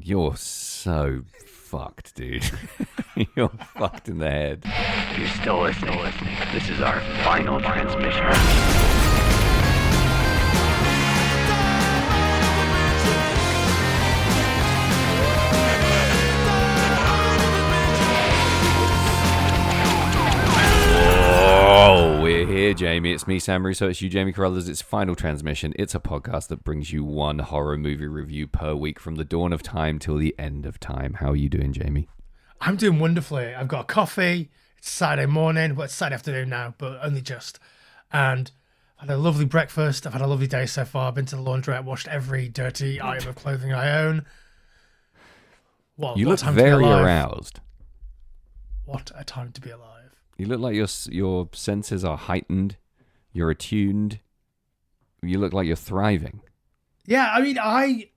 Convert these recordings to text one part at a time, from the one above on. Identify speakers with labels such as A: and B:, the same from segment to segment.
A: You're so fucked, dude. You're fucked in the head.
B: You're still listening. This is our final transmission.
A: Oh, we're here, Jamie. It's me, Sam Russo. It's you, Jamie Carruthers. It's Final Transmission. It's a podcast that brings you one horror movie review per week from the dawn of time till the end of time. How are you doing, Jamie?
C: I'm doing wonderfully. I've got a coffee. It's Saturday morning. Well, it's Saturday afternoon now, but only just. And I've had a lovely breakfast. I've had a lovely day so far. I've been to the laundrette, washed every dirty item of clothing I own.
A: You look very aroused.
C: What a time to be alive.
A: You look like your senses are heightened. You're attuned. You look like you're thriving.
C: Yeah, I mean, I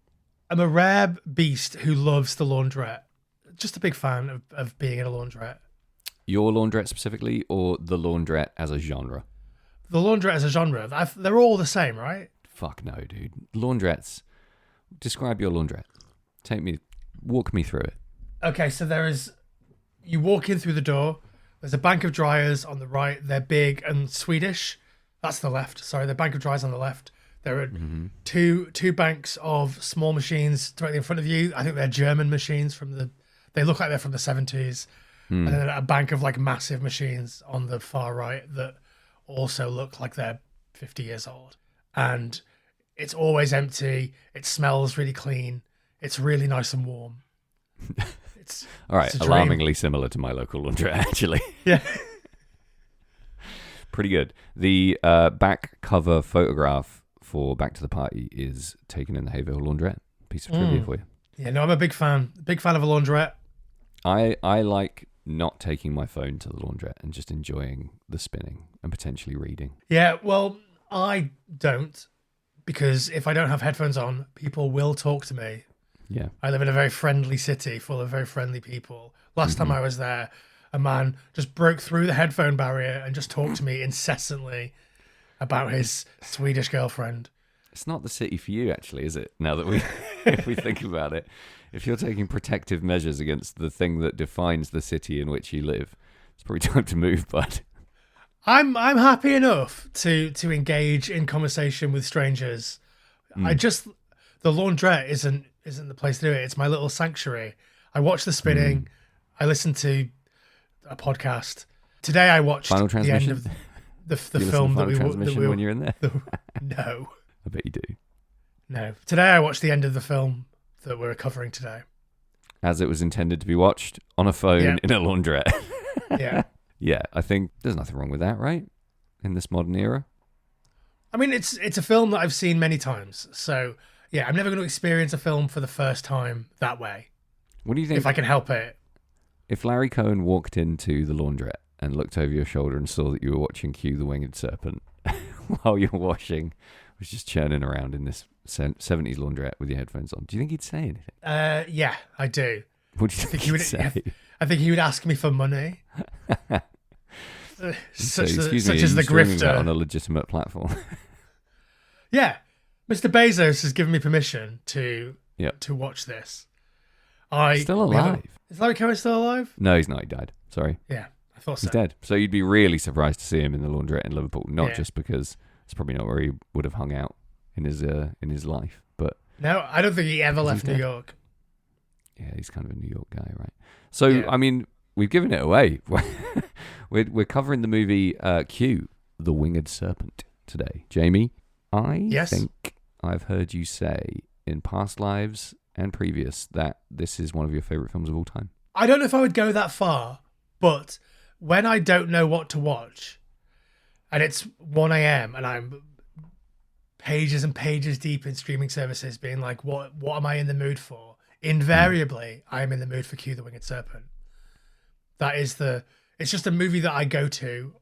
C: am a rare beast who loves the laundrette. Just a big fan of being in a laundrette.
A: Your laundrette specifically, or the laundrette as a genre?
C: The laundrette as a genre. They're all the same, right?
A: Fuck no, dude. Laundrettes. Describe your laundrette. Walk me through it.
C: Okay, so you walk in through the door. There's a bank of dryers on the right. They're big and Swedish. That's the left. Sorry, the bank of dryers on the left. There are two banks of small machines directly in front of you. I think they're German machines they look like they're from the 70s. And then a bank of like massive machines on the far right that also look like they're 50 years old. And it's always empty. It smells really clean. It's really nice and warm.
A: All right, alarmingly similar to my local laundrette, actually.
C: Yeah.
A: Pretty good. The back cover photograph for Back to the Party is taken in the Hayville laundrette. Piece of trivia for you.
C: Yeah, no, I'm a big fan. Big fan of a laundrette.
A: I like not taking my phone to the laundrette and just enjoying the spinning and potentially reading.
C: Yeah, well, I don't, because if I don't have headphones on, people will talk to me.
A: Yeah.
C: I live in a very friendly city full of very friendly people. Last time I was there, a man just broke through the headphone barrier and just talked to me incessantly about his Swedish girlfriend.
A: It's not the city for you, actually, is it? Now that if we think about it, if you're taking protective measures against the thing that defines the city in which you live, it's probably time to move, bud.
C: I'm happy enough to engage in conversation with strangers. The laundrette isn't the place to do it. It's my little sanctuary. I watch the spinning. I listen to a podcast. Today I watched
A: Final
C: the
A: Transmission?
C: end of the
A: Do you
C: film
A: listen to Final Transmission when you're in there?
C: No.
A: I bet you do.
C: No. Today I watched the end of the film that we're covering today.
A: As it was intended to be watched on a phone in a laundrette.
C: Yeah.
A: Yeah, I think there's nothing wrong with that, right? In this modern era.
C: I mean, it's a film that I've seen many times. So, yeah, I'm never going to experience a film for the first time that way.
A: What do you think?
C: If I can help it.
A: If Larry Cohen walked into the laundrette and looked over your shoulder and saw that you were watching Q the Winged Serpent while you're washing, was just churning around in this 70s laundrette with your headphones on, do you think he'd say anything?
C: Yeah, I do.
A: What do you think he'd say?
C: I think he would ask me for money. Such
A: excuse me,
C: as the
A: streaming that
C: grifter
A: on a legitimate platform.
C: Yeah, Mr. Bezos has given me permission to watch this.
A: Still alive?
C: Is Larry Cohen still alive?
A: No, he's not. He died. Sorry.
C: Yeah, I thought so.
A: He's dead. So you'd be really surprised to see him in the laundrette in Liverpool. Not just because it's probably not where he would have hung out in his life, but
C: no, I don't think he ever left New York.
A: Yeah, he's kind of a New York guy, right? So I mean, we've given it away. We're covering the movie Q, the Winged Serpent today. Jamie, I think I've heard you say in past lives and previous that this is one of your favorite films of all time.
C: I don't know if I would go that far, but when I don't know what to watch and it's 1 a.m. and I'm pages and pages deep in streaming services being like, what am I in the mood for? Invariably, I am in the mood for Q the Winged Serpent. It's just a movie that I go to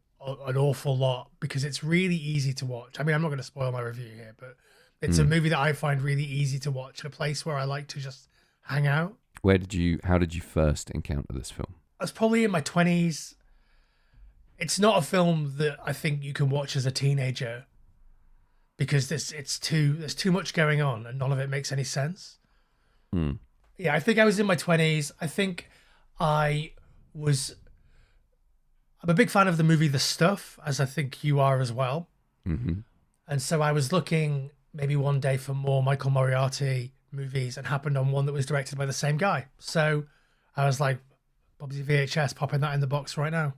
C: an awful lot because it's really easy to watch. I mean, I'm not going to spoil my review here, but it's a movie that I find really easy to watch, a place where I like to just hang out.
A: How did you first encounter this film?
C: I was probably in my 20s. It's not a film that I think you can watch as a teenager because there's too much going on and none of it makes any sense. Yeah, I think I was in my 20s. I think I was. I'm a big fan of the movie The Stuff, as I think you are as well.
A: Mm-hmm.
C: And so I was looking maybe one day for more Michael Moriarty movies and happened on one that was directed by the same guy. So I was like, Bob's VHS, popping that in the box right now.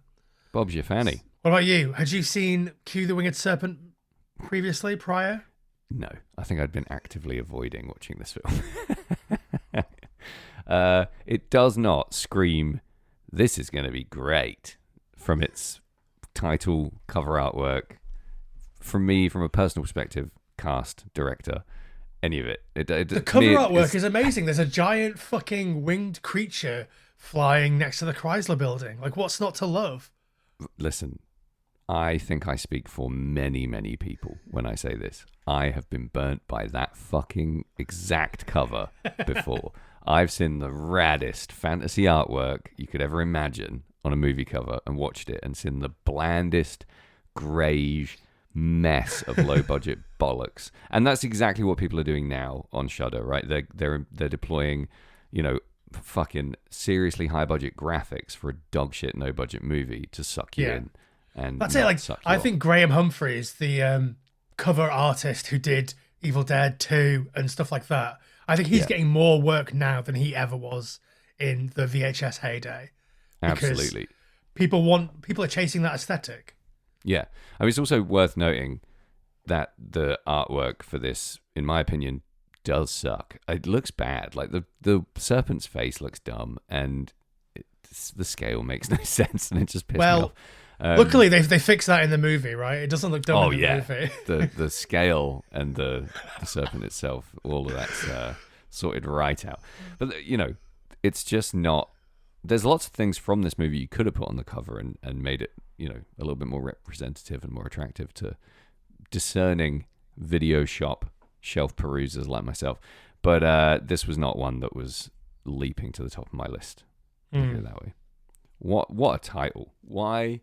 A: Bob's your fanny.
C: What about you? Had you seen Q the Winged Serpent prior?
A: No, I think I'd been actively avoiding watching this film. It does not scream, this is going to be great, from its title, cover artwork. From me, from a personal perspective, cast, director, any of it.
C: The cover artwork is amazing. There's a giant fucking winged creature flying next to the Chrysler building. Like, what's not to love?
A: Listen, I think I speak for many, many people when I say this. I have been burnt by that fucking exact cover before. I've seen the raddest fantasy artwork you could ever imagine on a movie cover and watched it and seen the blandest, greige mess of low-budget bollocks. And that's exactly what people are doing now on Shudder, right? They're deploying, fucking seriously high-budget graphics for a dog shit no-budget movie to suck you in. And
C: that's it. Like, I think Graham Humphreys, the cover artist who did Evil Dead 2 and stuff like that, I think he's getting more work now than he ever was in the VHS heyday.
A: Absolutely.
C: People are chasing that aesthetic.
A: Yeah. I mean, it's also worth noting that the artwork for this, in my opinion, does suck. It looks bad. Like, the serpent's face looks dumb, and the scale makes no sense, and it just pissed me off.
C: Luckily, they fixed that in the movie, right? It doesn't look dumb in the movie.
A: the scale and the serpent itself, all of that's sorted right out. But, it's just not... There's lots of things from this movie you could have put on the cover and made it, a little bit more representative and more attractive to discerning video shop shelf perusers like myself. But this was not one that was leaping to the top of my list. Put it that way. What a title. Why...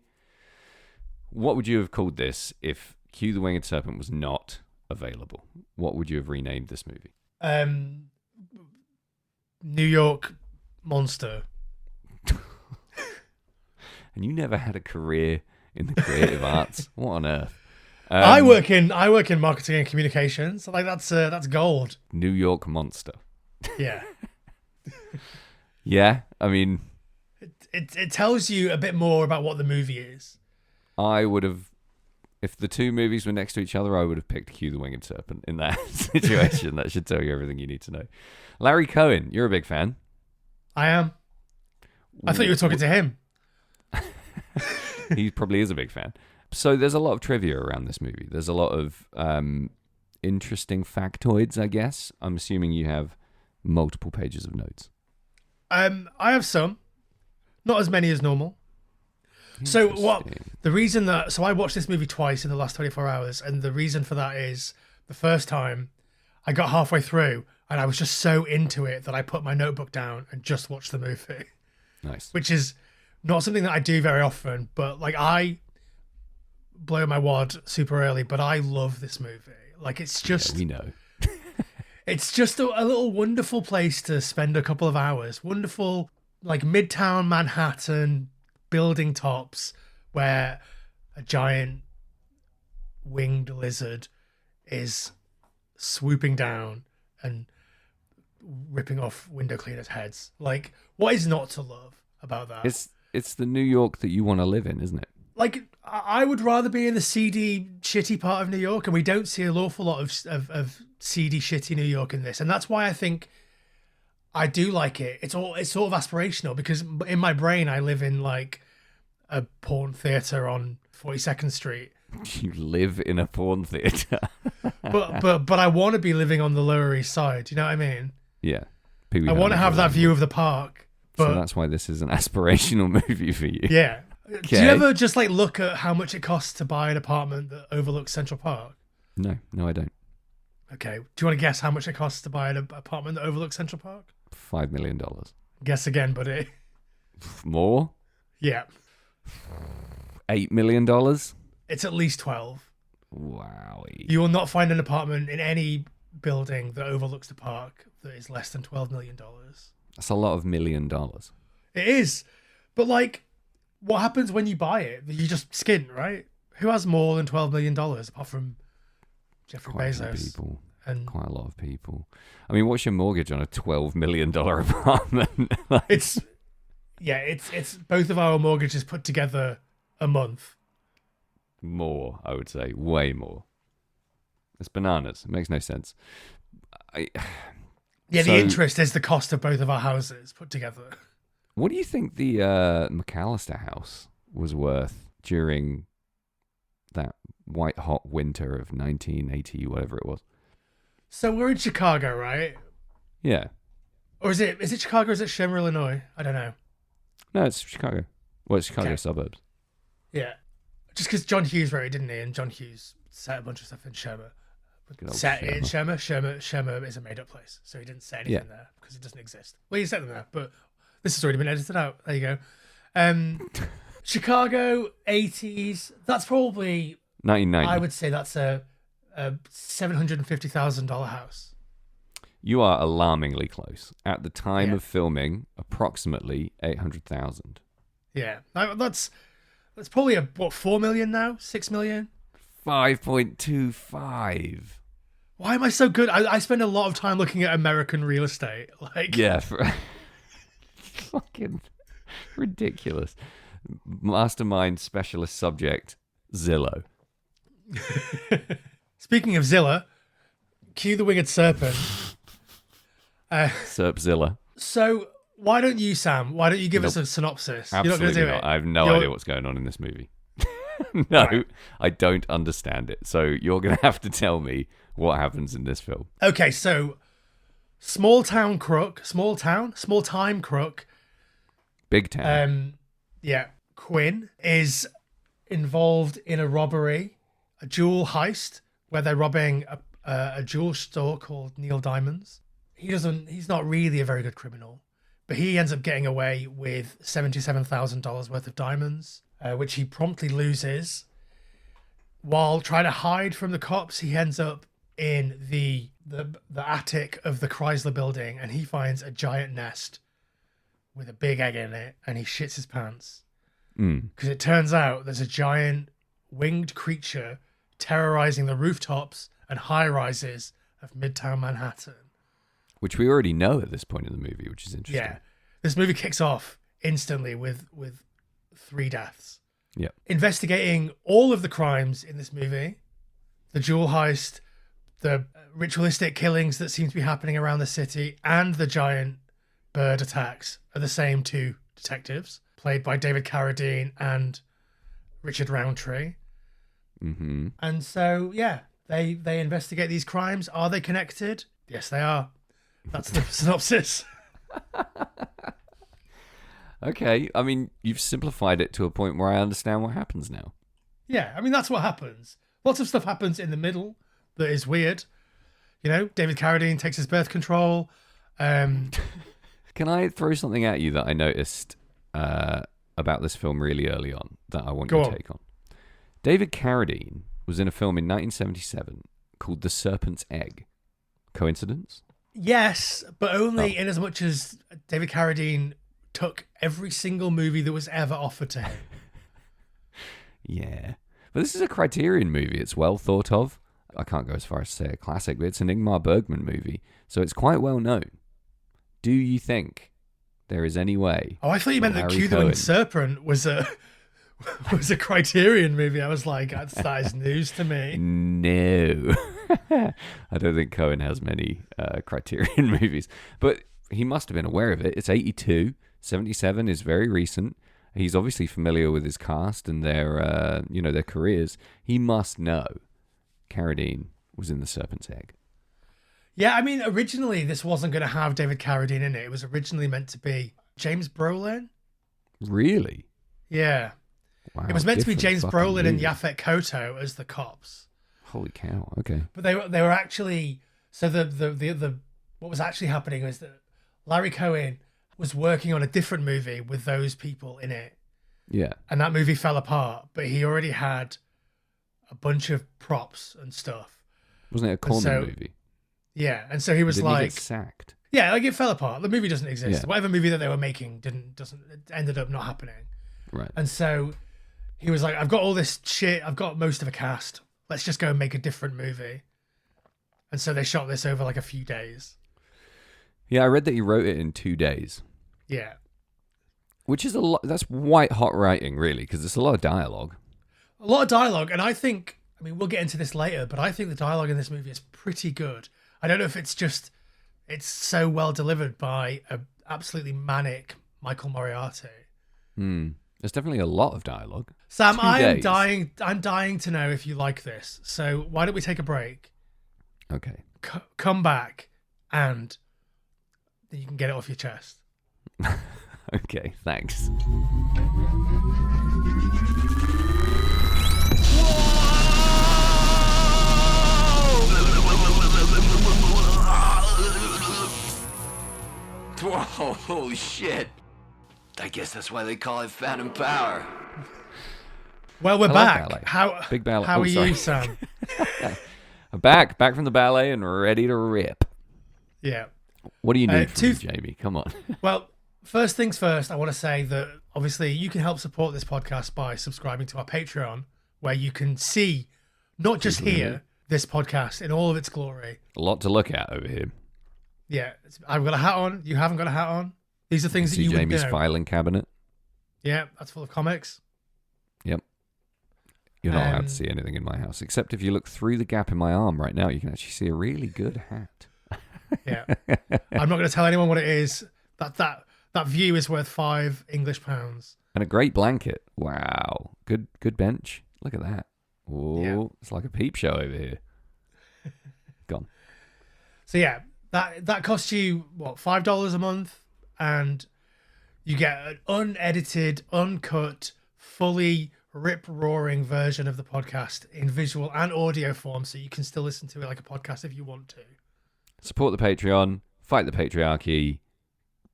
A: What would you have called this if Q the Winged Serpent was not available? What would you have renamed this movie?
C: New York Monster.
A: And you never had a career in the creative arts? What on earth?
C: I work in marketing and communications. Like, that's gold.
A: New York Monster.
C: Yeah.
A: Yeah, I mean...
C: It tells you a bit more about what the movie is.
A: I would have, if the two movies were next to each other, I would have picked Q the Winged Serpent in that situation. That should tell you everything you need to know. Larry Cohen, you're a big fan.
C: I am. I thought you were talking to him.
A: He probably is a big fan. So there's a lot of trivia around this movie. There's a lot of interesting factoids, I guess. I'm assuming you have multiple pages of notes. I
C: have some. Not as many as normal. So I watched this movie twice in the last 24 hours, and the reason for that is the first time I got halfway through and I was just so into it that I put my notebook down and just watched the movie.
A: Nice.
C: Which is not something that I do very often, but like, I blow my wad super early, but I love this movie. Like, it's just...
A: Yeah, we know.
C: It's just a little wonderful place to spend a couple of hours. Wonderful, like, Midtown Manhattan building tops where a giant winged lizard is swooping down and ripping off window cleaners' heads. Like, what is not to love about that?
A: It's the New York that you want to live in, isn't it?
C: Like, I would rather be in the seedy, shitty part of New York, and we don't see an awful lot of seedy, shitty New York in this, and that's why I think I do like it. It's sort of aspirational, because in my brain I live in like a porn theater on 42nd Street.
A: You live in a porn theater.
C: but I want to be living on the Lower East Side. You know what I mean?
A: Yeah.
C: I want to have that view of the park. But,
A: so that's why this is an aspirational movie for you.
C: Yeah.
A: Okay.
C: Do you ever just like look at how much it costs to buy an apartment that overlooks Central Park?
A: No, I don't.
C: Okay. Do you want to guess how much it costs to buy an apartment that overlooks Central Park?
A: $5 million.
C: Guess again, buddy.
A: More?
C: Yeah.
A: $8 million?
C: It's at least 12.
A: Wowie.
C: You will not find an apartment in any building that overlooks the park that is less than $12 million.
A: That's a lot of $1 million.
C: It is. But, like, what happens when you buy it? You just skin, right? Who has more than $12 million apart from Jeffrey Bezos?
A: Quite a lot of people. I mean, what's your mortgage on a $12 million apartment?
C: It's both of our mortgages put together a month.
A: More, I would say. Way more. It's bananas. It makes no sense.
C: The interest is the cost of both of our houses put together.
A: What do you think the McAllister house was worth during that white hot winter of 1980, whatever it was?
C: So we're in Chicago, right?
A: Yeah.
C: Or is it Chicago or is it Shermer, Illinois? I don't know.
A: No, it's Chicago. Well, it's Chicago suburbs.
C: Yeah. Just because John Hughes wrote it, didn't he? And John Hughes set a bunch of stuff in Shermer. Set it in Shermer. Shermer is a made-up place. So he didn't set anything there because it doesn't exist. Well, he set them there, but this has already been edited out. There you go. Chicago, 80s. That's probably...
A: 1990.
C: I would say that's a $750,000 house.
A: You are alarmingly close. At the time of filming, approximately 800,000.
C: Yeah, that's probably 4 million now, 6 million,
A: 5.25.
C: Why am I so good? I spend a lot of time looking at American real estate.
A: Fucking ridiculous. Mastermind specialist subject Zillow.
C: Speaking of Zilla, cue the Winged Serpent.
A: Serpzilla.
C: So why don't you, Sam? Why don't you give us a synopsis?
A: Absolutely
C: You're not going to do it.
A: I have no idea what's going on in this movie. No, right. I don't understand it. So you're going to have to tell me what happens in this film.
C: Okay, so small time crook.
A: Big town.
C: Quinn is involved in a robbery, a jewel heist, where they're robbing a jewel store called Neil Diamonds. He's not really a very good criminal, but he ends up getting away with $77,000 worth of diamonds, which he promptly loses. While trying to hide from the cops, he ends up in the attic of the Chrysler building, and he finds a giant nest with a big egg in it, and he shits his pants. Because it turns out there's a giant winged creature terrorizing the rooftops and high-rises of Midtown Manhattan.
A: Which we already know at this point in the movie, which is interesting.
C: Yeah. This movie kicks off instantly with 3 deaths.
A: Yeah.
C: Investigating all of the crimes in this movie, the jewel heist, the ritualistic killings that seem to be happening around the city, and the giant bird attacks are the same 2 detectives, played by David Carradine and Richard Roundtree.
A: Mm-hmm.
C: And so, they investigate these crimes. Are they connected? Yes, they are. That's the synopsis.
A: Okay, I mean, you've simplified it to a point where I understand what happens now.
C: Yeah, I mean, that's what happens. Lots of stuff happens in the middle that is weird. You know, David Carradine takes his birth control.
A: Can I throw something at you that I noticed about this film really early on that I want your take on? David Carradine was in a film in 1977 called The Serpent's Egg. Coincidence?
C: Yes, but only in as much as David Carradine took every single movie that was ever offered to him.
A: Yeah. But this is a Criterion movie. It's well thought of. I can't go as far as to say a classic, but it's an Ingmar Bergman movie, so it's quite well known. Do you think there is any way?
C: Oh, I thought you meant that Cue the Winged Serpent was a Criterion movie. I was like, that is news to me.
A: No. I don't think Cohen has many Criterion movies, but he must have been aware of it. It's 82. 77 is very recent. He's obviously familiar with his cast and their careers. He must know Carradine was in The Serpent's Egg.
C: Yeah, I mean, originally this wasn't going to have David Carradine in it. It was originally meant to be James Brolin.
A: Really?
C: Yeah.
A: Wow.
C: It was meant to be James Brolin
A: movie.
C: and Yaphet Kotto as the cops.
A: Holy cow! Okay.
C: But they were actually the what was actually happening was that Larry Cohen was working on a different movie with those people in it.
A: Yeah.
C: And that movie fell apart, but he already had a bunch of props and stuff.
A: Wasn't it a Corman movie?
C: Yeah, and so he was
A: Didn't he
C: like,
A: get sacked?
C: yeah, like it fell apart. The movie doesn't exist.
A: Yeah.
C: Whatever movie that they were making doesn't it ended up not happening.
A: Right.
C: And so he was like, I've got all this shit. I've got most of a cast. Let's just go and make a different movie. And so they shot this over like a few days.
A: Yeah, I read that he wrote it in 2 days.
C: Yeah.
A: Which is a lot. That's white hot writing, really, because it's a lot of dialogue.
C: A lot of dialogue. And I think, I mean, we'll get into this later, but I think the dialogue in this movie is pretty good. I don't know if it's just, it's so well delivered by a absolutely manic Michael Moriarty.
A: There's definitely a lot of dialogue.
C: Sam,
A: 2
C: I'm
A: days.
C: dying to know if you like this. So why don't we take a break?
A: Okay.
C: Come back and you can get it off your chest.
A: Okay, thanks.
B: Whoa, holy shit. I guess that's why they call it Phantom Power.
C: Well, we're
A: I like
C: back.
A: ballet.
C: How
A: Big ballet.
C: How
A: Oh,
C: are
A: sorry.
C: you, Sam?
A: I'm back from the ballet and ready to rip.
C: Yeah.
A: What do you need from me, Jamie? Come on.
C: Well, first things first, I want to say that obviously you can help support this podcast by subscribing to our Patreon, where you can see, not just hear, this podcast in all of its glory.
A: A lot to look at over here.
C: Yeah. I've got a hat on. You haven't got a hat on. These are things that
A: See
C: you would
A: Jamie's
C: know.
A: filing cabinet.
C: Yeah, that's full of comics.
A: Yep. You're not allowed to see anything in my house, except if you look through the gap in my arm right now, you can actually see a really good hat.
C: Yeah. I'm not going to tell anyone what it is. That view is worth £5 English.
A: And a great blanket. Wow. Good bench. Look at that. Oh,
C: Yeah.
A: It's like a peep show over here. Gone.
C: So yeah, that costs you what, $5 a month, and you get an unedited, uncut, fully rip-roaring version of the podcast in visual and audio form, so you can still listen to it like a podcast if you want to.
A: Support the Patreon. Fight the patriarchy.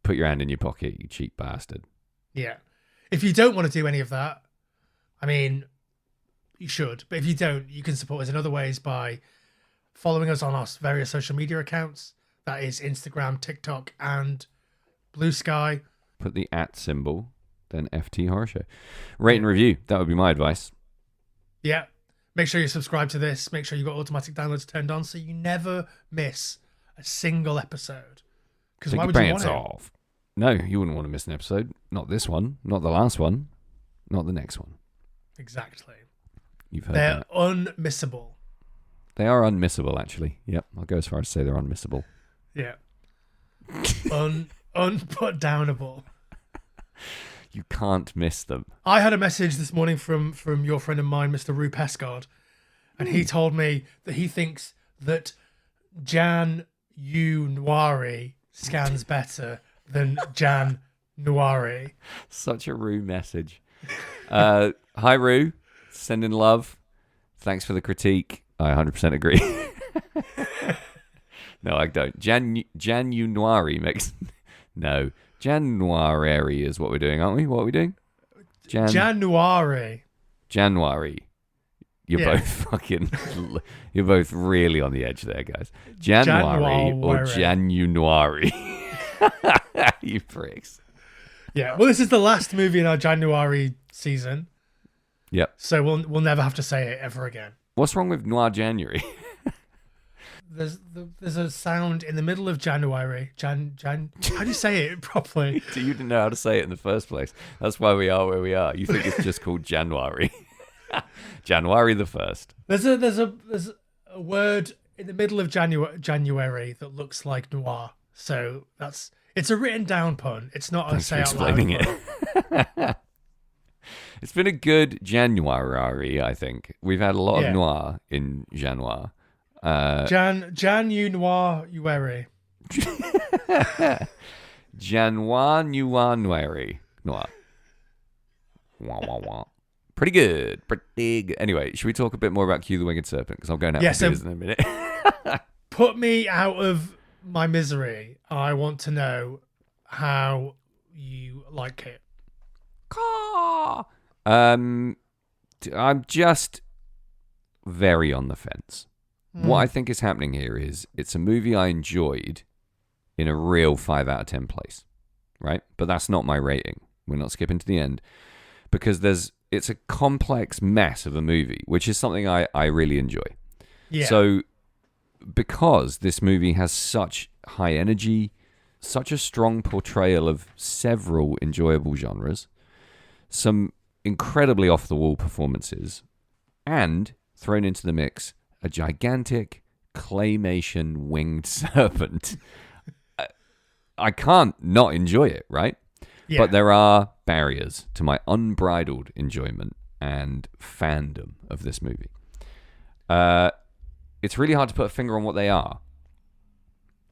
A: Put your hand in your pocket, you cheap bastard.
C: Yeah. If you don't want to do any of that, I mean, you should. But if you don't, you can support us in other ways by following us on our various social media accounts. That is Instagram, TikTok, and Blue Sky.
A: Put the @ symbol, then FT Horror Show. Rate and review. That would be my advice.
C: Yeah. Make sure you subscribe to this. Make sure you've got automatic downloads turned on so you never miss a single episode. Because
A: Take
C: why
A: your
C: would you
A: pants
C: want
A: off. No, you wouldn't want to miss an episode. Not this one. Not the last one. Not the next one.
C: it? Exactly.
A: You've heard
C: They're
A: that.
C: unmissable.
A: They are unmissable, actually. Yep, I'll go as far as to say they're unmissable.
C: Yeah. Unputdownable.
A: You can't miss them.
C: I had a message this morning from your friend of mine, Mr. Rue Pescard, and he told me that he thinks that Jan-noir-y scans better than Jan-noir-y.
A: Such a Rue message. Hi, Rue. Sending love. Thanks for the critique. I 100% agree. No, I don't. Jan-noir-y makes... No. Jan-noir-y is what we're doing, aren't we? What are we doing?
C: Jan-noir-y.
A: January. You're both really on the edge there, guys. January or Jan-noir-y. You pricks.
C: Yeah, well, this is the last movie in our January season.
A: Yep.
C: So we'll never have to say it ever again.
A: What's wrong with Noir January?
C: There's a sound in the middle of January. How do you say it properly?
A: You didn't know how to say it in the first place. That's why we are where we are. You think it's just called January. January the 1st.
C: There's a word in the middle of January that looks like noir. So it's a written down pun. It's not a say out loud
A: explaining
C: pun.
A: it. It's been a good January, I think. We've had a lot of noir in January.
C: Jan-noir-y.
A: January. Noir. Wah, wah, wah. Pretty good. Anyway, should we talk a bit more about Q the Winged Serpent? Because I'm going out for beers in a minute.
C: Put me out of my misery. I want to know how you like it.
A: I'm just very on the fence. What I think is happening here is it's a movie I enjoyed in a real 5 out of 10 place, right? But that's not my rating. We're not skipping to the end because it's a complex mess of a movie, which is something I really enjoy.
C: Yeah.
A: So because this movie has such high energy, such a strong portrayal of several enjoyable genres, some incredibly off-the-wall performances, and thrown into the mix, a gigantic claymation winged serpent. I can't not enjoy it, right?
C: Yeah.
A: But there are barriers to my unbridled enjoyment and fandom of this movie. It's really hard to put a finger on what they are.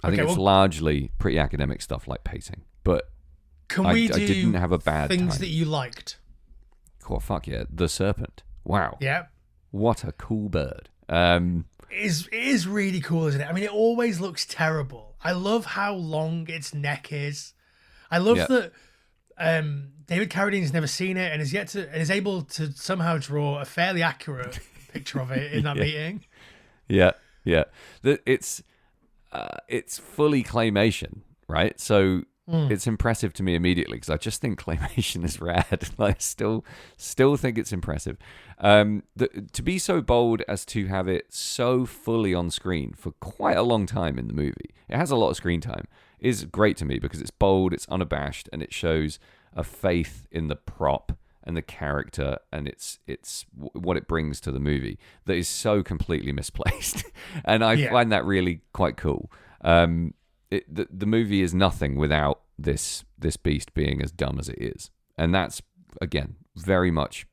A: I think it's largely pretty academic stuff like pacing. But I didn't have a bad
C: things
A: time.
C: that you liked?
A: Oh, fuck yeah. The Serpent. Wow.
C: Yeah.
A: What a cool bird.
C: It is really cool, isn't it? I mean, it always looks terrible. I love how long its neck is. I love that David Carradine's never seen it and is able to somehow draw a fairly accurate picture of it in that meeting.
A: Yeah. It's fully claymation, right? So it's impressive to me immediately because I just think claymation is rad. I still think it's impressive. To be so bold as to have it so fully on screen for quite a long time in the movie, it has a lot of screen time, is great to me because it's bold, it's unabashed, and it shows a faith in the prop and the character and it's what it brings to the movie that is so completely misplaced. And I find that really quite cool. The movie is nothing without this beast being as dumb as it is. And that's, again, very much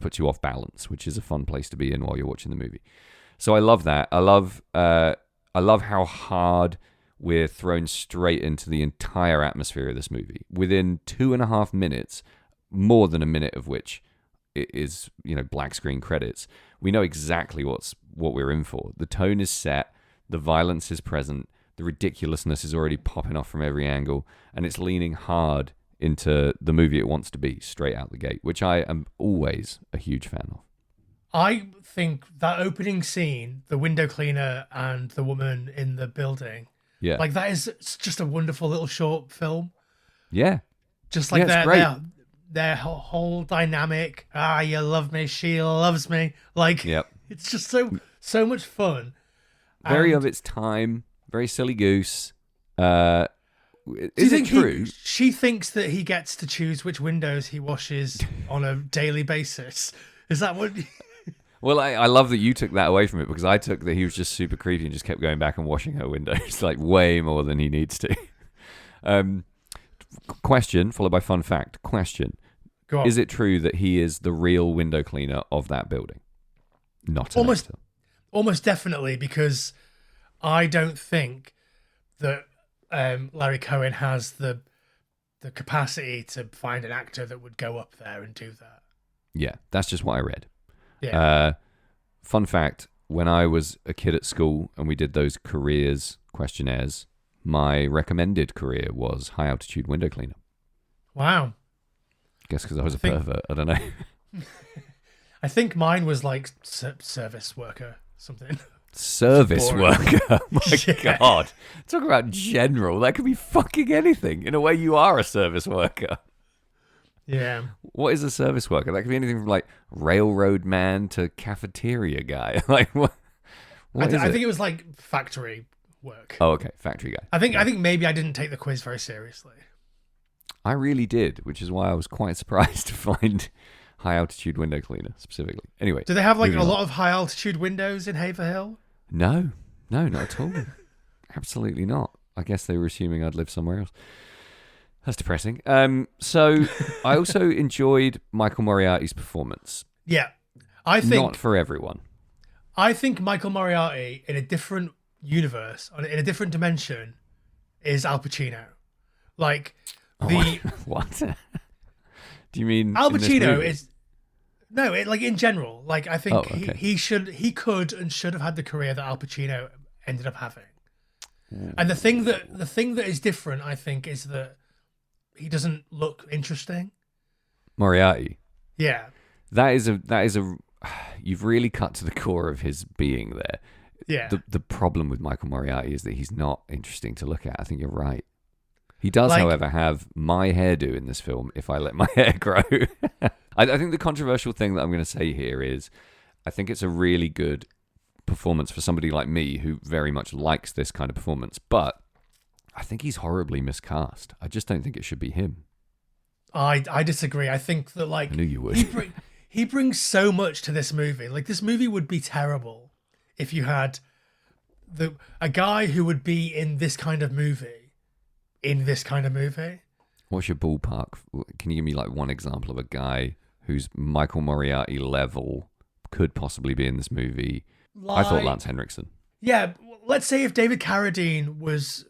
A: puts you off balance, which is a fun place to be in while you're watching the movie. So I love that. I love how hard we're thrown straight into the entire atmosphere of this movie. Within 2.5 minutes, more than a minute of which it is, black screen credits, we know exactly what we're in for. The tone is set, the violence is present, the ridiculousness is already popping off from every angle, and it's leaning hard into the movie it wants to be straight out the gate, which I am always a huge fan of.
C: I think that opening scene, the window cleaner and the woman in the building, that is just a wonderful little short film.
A: Yeah.
C: Just like their whole dynamic. You love me, she loves me. It's just so much fun.
A: Very of its time, very silly goose. Is it true?
C: She thinks that he gets to choose which windows he washes on a daily basis. Is that what...
A: Well, I love that you took that away from it because I took that he was just super creepy and just kept going back and washing her windows way more than he needs to. Question, followed by fun fact. Question.
C: Go on.
A: Is it true that he is the real window cleaner of that building? Not an actor.
C: Almost definitely, because I don't think that Larry Cohen has the capacity to find an actor that would go up there and do that.
A: Yeah, that's just what I read.
C: Yeah.
A: Fun fact, when I was a kid at school and we did those careers questionnaires, my recommended career was high altitude window cleaner.
C: Wow.
A: Guess because I was a pervert. I don't know.
C: I think mine was like service worker, something.
A: Service worker? Oh my God. Talk about general. That could be fucking anything. In a way, you are a service worker.
C: Yeah.
A: What is a service worker? That could be anything from railroad man to cafeteria guy. What
C: I think it was factory work.
A: Oh, okay. Factory guy.
C: I think maybe I didn't take the quiz very seriously.
A: I really did, which is why I was quite surprised to find high altitude window cleaner specifically. Anyway.
C: Do they have a lot of high altitude windows in Haverhill?
A: No, not at all. Absolutely not. I guess they were assuming I'd live somewhere else. That's depressing. So I also enjoyed Michael Moriarty's performance.
C: Yeah. I think
A: not for everyone.
C: I think Michael Moriarty in a different universe, in a different dimension, is Al Pacino.
A: What? Do you mean
C: Al Pacino is in general? I think he could and should have had the career that Al Pacino ended up having. And the thing that is different, I think, is that he doesn't look interesting.
A: Moriarty.
C: Yeah.
A: That is a you've really cut to the core of his being there.
C: Yeah.
A: The problem with Michael Moriarty is that he's not interesting to look at. I think you're right. He does,
C: Like-
A: however, have my hairdo in this film if I let my hair grow. I think the controversial thing that I'm going to say here is I think it's a really good performance for somebody like me who very much likes this kind of performance, but I think he's horribly miscast. I just don't think it should be him.
C: I disagree. I think that like
A: I knew you would.
C: he brings so much to this movie. Like this movie would be terrible if you had a guy who would be in this kind of movie.
A: What's your ballpark? Can you give me like one example of a guy who's Michael Moriarty level could possibly be in this movie? I thought Lance Henriksen.
C: Yeah, let's say if David Carradine was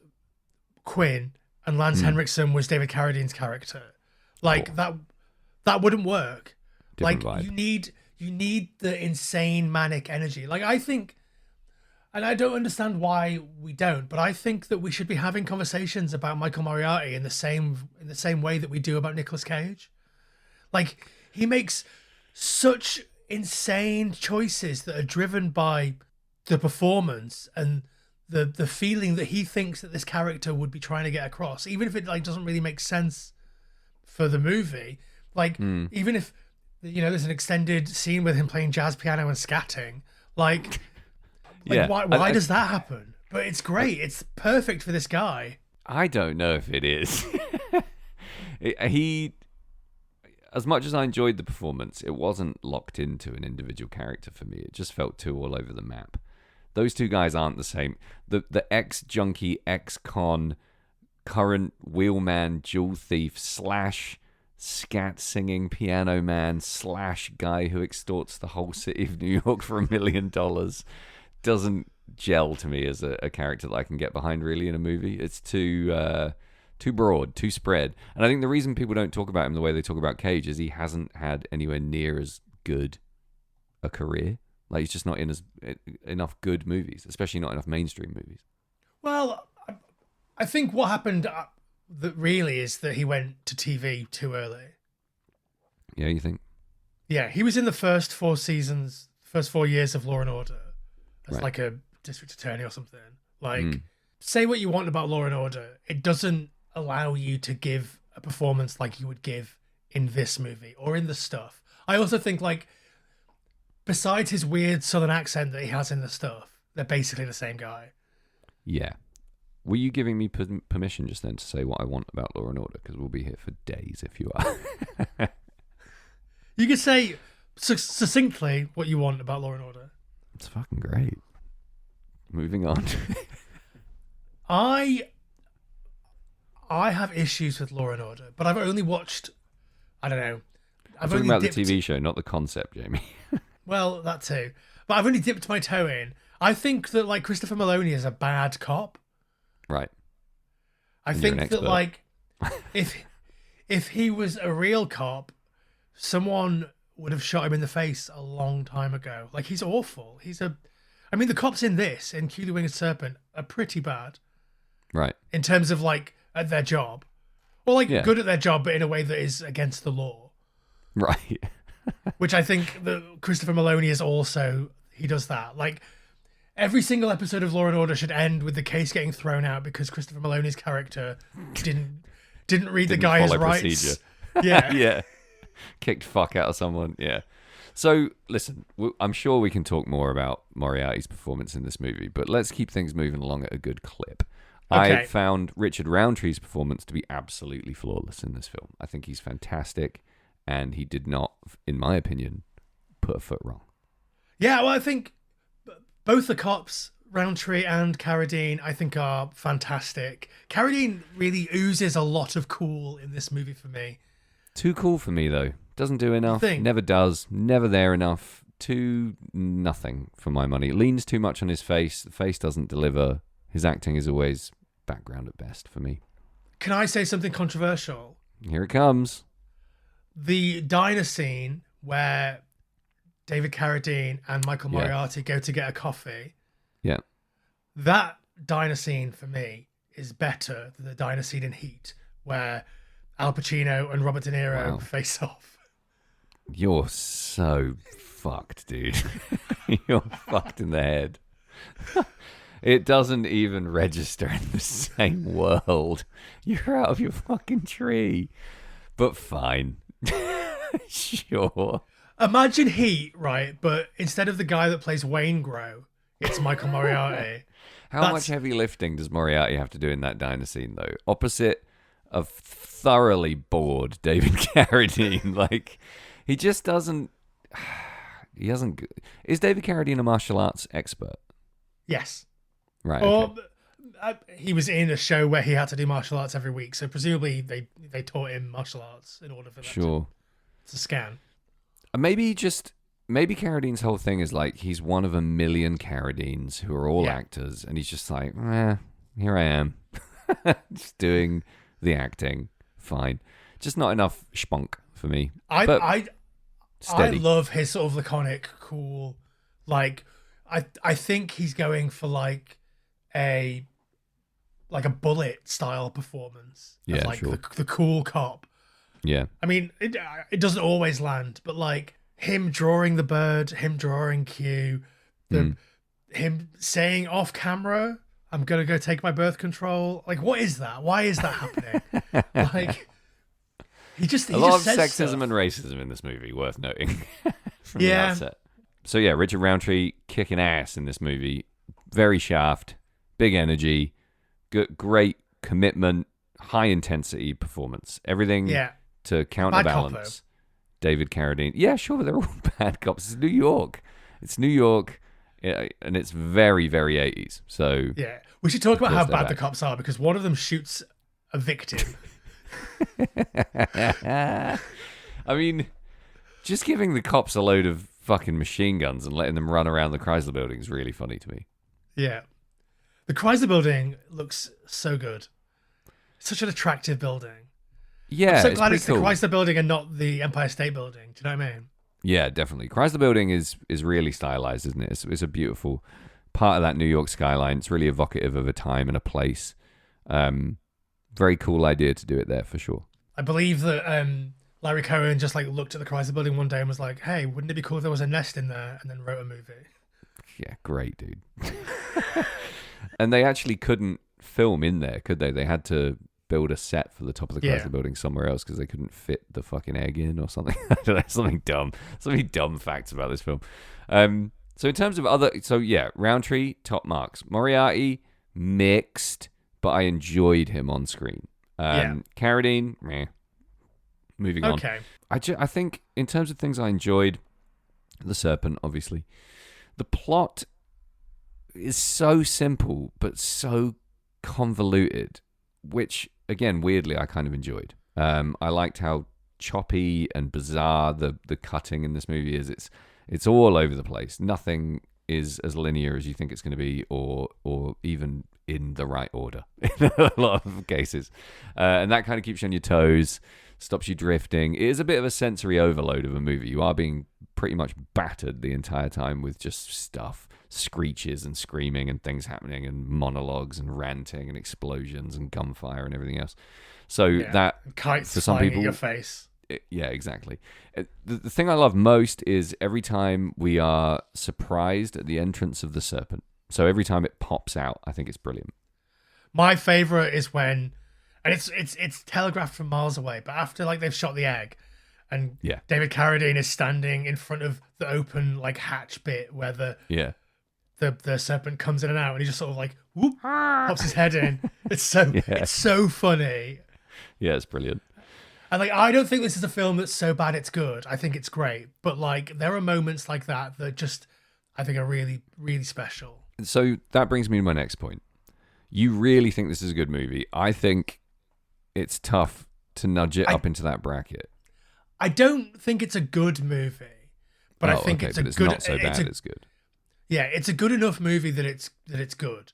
C: Quinn and Lance Henriksen was David Carradine's character, like that wouldn't work.
A: Different
C: like
A: vibe.
C: you need the insane manic energy. Like I think, and I don't understand why we don't, but I think that we should be having conversations about Michael Moriarty in the same way that we do about Nicolas Cage. Like he makes such insane choices that are driven by the performance and the feeling that he thinks that this character would be trying to get across, even if it like doesn't really make sense for the movie. Like even if there's an extended scene with him playing jazz piano and scatting, like
A: yeah.
C: why does that happen? But it's great. It's perfect for this guy.
A: I don't know if it is. He, as much as I enjoyed the performance, it wasn't locked into an individual character for me. It just felt too all over the map. Those two guys aren't the same. The ex-junkie, ex-con, current wheelman, jewel thief, / scat singing piano man / guy who extorts the whole city of New York for $1 million doesn't gel to me as a character that I can get behind really in a movie. It's too broad, too spread. And I think the reason people don't talk about him the way they talk about Cage is he hasn't had anywhere near as good a career. Like he's just not in enough good movies, especially not enough mainstream movies.
C: Well, I think what happened that really is that he went to TV too early.
A: Yeah, you think?
C: Yeah, he was in the first 4 years of Law and Order as like a district attorney or something. Like, say what you want about Law and Order, it doesn't allow you to give a performance like you would give in this movie or in The Stuff. I also think like, besides his weird southern accent that he has in The Stuff, they're basically the same guy.
A: Yeah. Were you giving me permission just then to say what I want about Law and Order? Because we'll be here for days if you are.
C: You could say succinctly what you want about Law and Order.
A: It's fucking great. Moving on.
C: I have issues with Law and Order, but I've only watched, I don't know.
A: I'm talking about the TV show, not the concept, Jamie.
C: Well, that too. But I've only dipped my toe in. I think that like Christopher Maloney is a bad cop.
A: Right.
C: I think that like if he was a real cop, someone would have shot him in the face a long time ago. Like he's awful. I mean the cops in this, in Q the Winged Serpent, are pretty bad.
A: Right.
C: In terms of like at their job. Or like good at their job, but in a way that is against the law.
A: Right.
C: Which I think that Christopher Maloney is also, he does that. Like every single episode of Law and Order should end with the case getting thrown out because Christopher Maloney's character didn't read the guy's rights.
A: Procedure.
C: Yeah.
A: Yeah. Kicked fuck out of someone. Yeah. So listen, I'm sure we can talk more about Moriarty's performance in this movie, but let's keep things moving along at a good clip.
C: Okay.
A: I found Richard Roundtree's performance to be absolutely flawless in this film. I think he's fantastic, and he did not, in my opinion, put a foot wrong.
C: Yeah, well, I think both the cops, Roundtree and Carradine, I think are fantastic. Carradine really oozes a lot of cool in this movie for me.
A: Too cool for me, though. Doesn't do enough. Never does. Never there enough. Too nothing for my money. Leans too much on his face. The face doesn't deliver. His acting is always background at best for me.
C: Can I say something controversial?
A: Here it comes.
C: The diner scene where David Carradine and Michael Moriarty go to get a coffee.
A: Yeah.
C: That diner scene for me is better than the diner scene in Heat where Al Pacino and Robert De Niro face off.
A: You're so fucked, dude. You're fucked in the head. It doesn't even register in the same world. You're out of your fucking tree. But fine. Sure.
C: Imagine Heat, right? But instead of the guy that plays Wayne Grow, it's Michael Moriarty.
A: How much heavy lifting does Moriarty have to do in that diner scene, though? Opposite of thoroughly bored David Carradine. Like, he just doesn't... He doesn't... Is David Carradine a martial arts expert?
C: Yes.
A: Right,
C: Or he was in a show where he had to do martial arts every week, so presumably they taught him martial arts in order for that to scan.
A: Maybe Carradine's whole thing is like he's one of a million Carradines who are all actors, and he's just like, here I am, just doing the acting. Fine, just not enough spunk for me.
C: I
A: steady.
C: love his sort of laconic, cool, like I think he's going for like a Bullet style performance.
A: Yeah,
C: of like
A: sure.
C: the cool cop.
A: Yeah.
C: I mean, it doesn't always land, but like him drawing the bird, him drawing Q, him saying off camera, "I'm gonna go take my birth control." Like, what is that? Why is that happening? Like, he
A: a lot of
C: says
A: sexism
C: stuff.
A: and racism in this movie, worth noting. From the outset. So yeah, Richard Roundtree kicking ass in this movie. Very shaft, big energy, great commitment, high intensity performance. Everything to counterbalance David Carradine. Yeah, sure, they're all bad cops. It's New York. And it's very, very 80s. So
C: yeah, we should talk about how bad the cops are, because one of them shoots a victim.
A: I mean, just giving the cops a load of fucking machine guns and letting them run around the Chrysler Building is really funny to me.
C: Yeah. The Chrysler Building looks so good. Such an attractive building.
A: Yeah,
C: I'm so glad it's
A: cool.
C: the Chrysler Building and not the Empire State Building. Do you know what I mean?
A: Yeah, definitely. Chrysler Building is really stylized, isn't it? It's a beautiful part of that New York skyline. It's really evocative of a time and a place. Very cool idea to do it there, for sure.
C: I believe that Larry Cohen just like looked at the Chrysler Building one day and was like, "Hey, wouldn't it be cool if there was a nest in there?" And then wrote a movie.
A: Yeah, great, dude. And they actually couldn't film in there, could they? They had to build a set for the top of the Chrysler Building somewhere else because they couldn't fit the fucking egg in or something. I don't know, something dumb facts about this film. So in terms of Roundtree, top marks. Moriarty, mixed, but I enjoyed him on screen. Carradine, meh. Moving on.
C: Okay.
A: I think in terms of things I enjoyed, The Serpent, obviously. The plot is so simple, but so convoluted, which, again, weirdly, I kind of enjoyed. I liked how choppy and bizarre the cutting in this movie is. It's all over the place. Nothing is as linear as you think it's going to be, or even in the right order in a lot of cases. And that kind of keeps you on your toes, stops you drifting. It is a bit of a sensory overload of a movie. You are being pretty much battered the entire time with just stuff, screeches and screaming and things happening and monologues and ranting and explosions and gunfire and everything else. So that
C: kites
A: for some
C: flying
A: people,
C: in your face.
A: Yeah, exactly. The thing I love most is every time we are surprised at the entrance of the serpent. So every time it pops out, I think it's brilliant.
C: My favorite is when, and it's telegraphed from miles away, but after like they've shot the egg, and David Carradine is standing in front of the open like hatch bit where the serpent comes in and out, and he just sort of like whoop, pops his head in. It's so funny.
A: Yeah, it's brilliant.
C: And like, I don't think this is a film that's so bad it's good. I think it's great, but like there are moments like that just I think are really, really special.
A: So that brings me to my next point. You really think this is a good movie? I think it's tough to nudge it up into that bracket.
C: I don't think it's a good movie, but I think it's a
A: it's
C: good.
A: Not so bad. It's good.
C: Yeah, it's a good enough movie that it's good,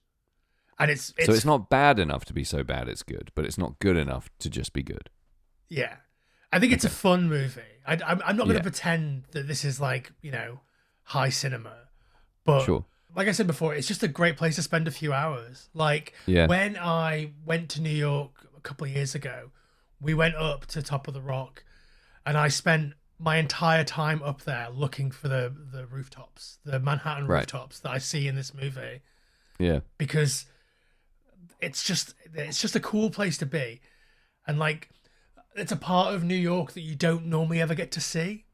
C: and it's
A: so it's not bad enough to be so bad it's good, but it's not good enough to just be good.
C: Yeah, I think it's a fun movie. I'm not going to pretend that this is like high cinema, but like I said before, it's just a great place to spend a few hours. Like when I went to New York a couple of years ago, we went up to Top of the Rock, and I spent my entire time up there looking for the rooftops, the Manhattan rooftops that I see in this movie.
A: Yeah.
C: Because it's just a cool place to be. And like, it's a part of New York that you don't normally ever get to see.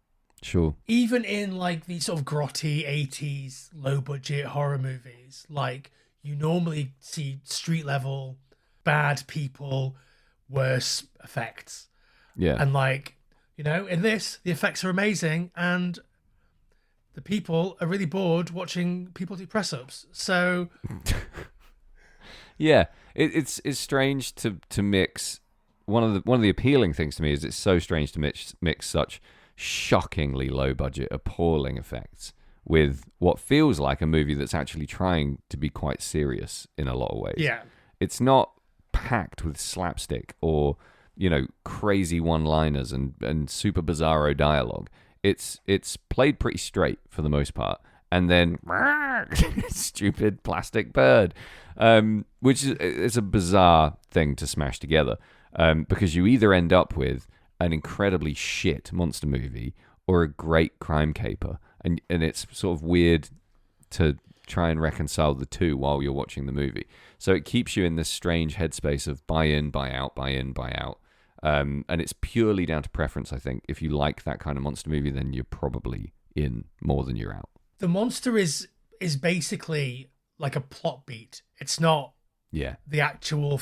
A: Sure.
C: Even in like these sort of grotty 80s low budget horror movies, like you normally see street level, bad people, worse effects.
A: Yeah.
C: And like, you know, in this, the effects are amazing and the people are really bored watching people do press ups. So
A: yeah, it's strange to mix. One of the appealing things to me is it's so strange to mix such shockingly low budget, appalling effects with what feels like a movie that's actually trying to be quite serious in a lot of ways.
C: yeah.
A: It's not packed with slapstick or, you know, crazy one-liners and super bizarro dialogue. It's played pretty straight for the most part, and then stupid plastic bird, which is a bizarre thing to smash together, because you either end up with an incredibly shit monster movie or a great crime caper, and it's sort of weird to try and reconcile the two while you're watching the movie. So it keeps you in this strange headspace of buy in, buy out, buy in, buy out. And it's purely down to preference, I think. If you like that kind of monster movie, then you're probably in more than you're out.
C: The monster is basically like a plot beat. It's not the actual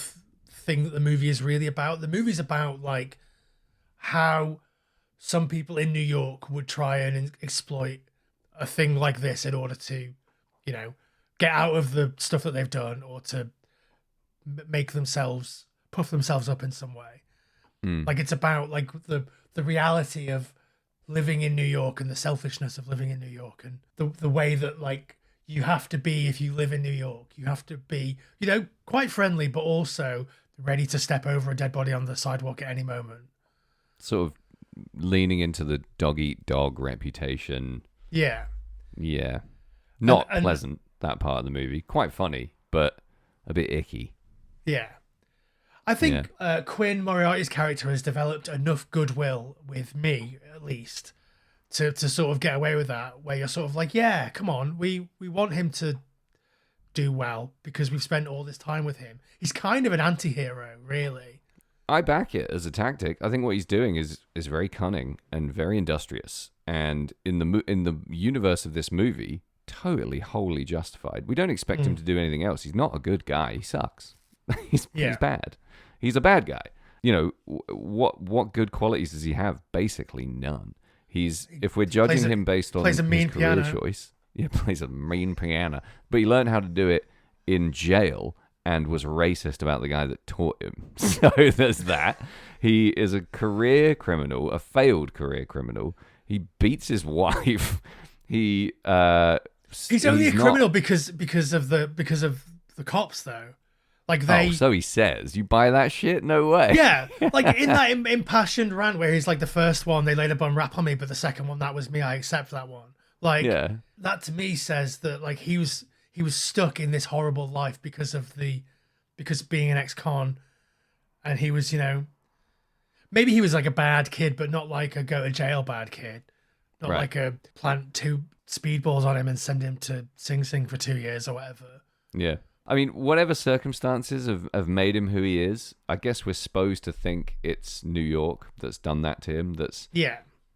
C: thing that the movie is really about. The movie's about like how some people in New York would try and exploit a thing like this in order to, you know, get out of the stuff that they've done or to make themselves, puff themselves up in some way. Like it's about like the reality of living in New York and the selfishness of living in New York and the way that like you have to be if you live in New York. You have to be, you know, quite friendly, but also ready to step over a dead body on the sidewalk at any moment.
A: Sort of leaning into the dog eat dog reputation.
C: Yeah.
A: Yeah. Not
C: and
A: pleasant, that part of the movie. Quite funny, but a bit icky.
C: Yeah. I think Quinn Moriarty's character has developed enough goodwill with me, at least, to sort of get away with that, where you're sort of like, yeah, come on, we want him to do well because we've spent all this time with him. He's kind of an anti-hero, really.
A: I back it as a tactic. I think what he's doing is very cunning and very industrious, and in the universe of this movie, totally wholly justified. We don't expect him to do anything else. He's not a good guy. He sucks. He's bad. He's a bad guy. You know, what good qualities does he have? Basically none. If we're judging him based on his career choice, plays a mean piano. But he learned how to do it in jail and was racist about the guy that taught him. So there's that. He is a career criminal, a failed career criminal. He beats his wife. He's
C: only a criminal because of the cops, though. Like they.
A: Oh, so he says. You buy that shit? No way.
C: Yeah, like in that impassioned rant where he's like, the first one they laid a bum rap on me, but the second one that was me. I accept that one. Like that to me says that like he was stuck in this horrible life because being an ex-con, and he was, you know, maybe he was like a bad kid, but not like a go to jail bad kid, not like a plant 2 speedballs on him and send him to Sing Sing for 2 years or whatever.
A: Yeah. I mean, whatever circumstances have made him who he is, I guess we're supposed to think it's New York that's done that to him, that's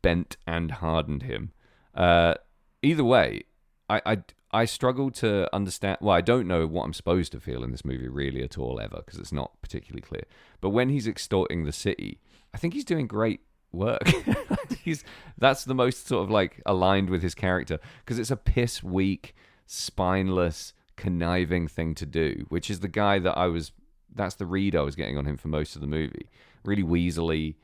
A: bent and hardened him. Either way, I struggle to understand. Well, I don't know what I'm supposed to feel in this movie really at all ever, because it's not particularly clear. But when he's extorting the city, I think he's doing great work. That's the most sort of like aligned with his character, because it's a piss weak, spineless, conniving thing to do, which is the guy that's the read I was getting on him for most of the movie. Really weaselly,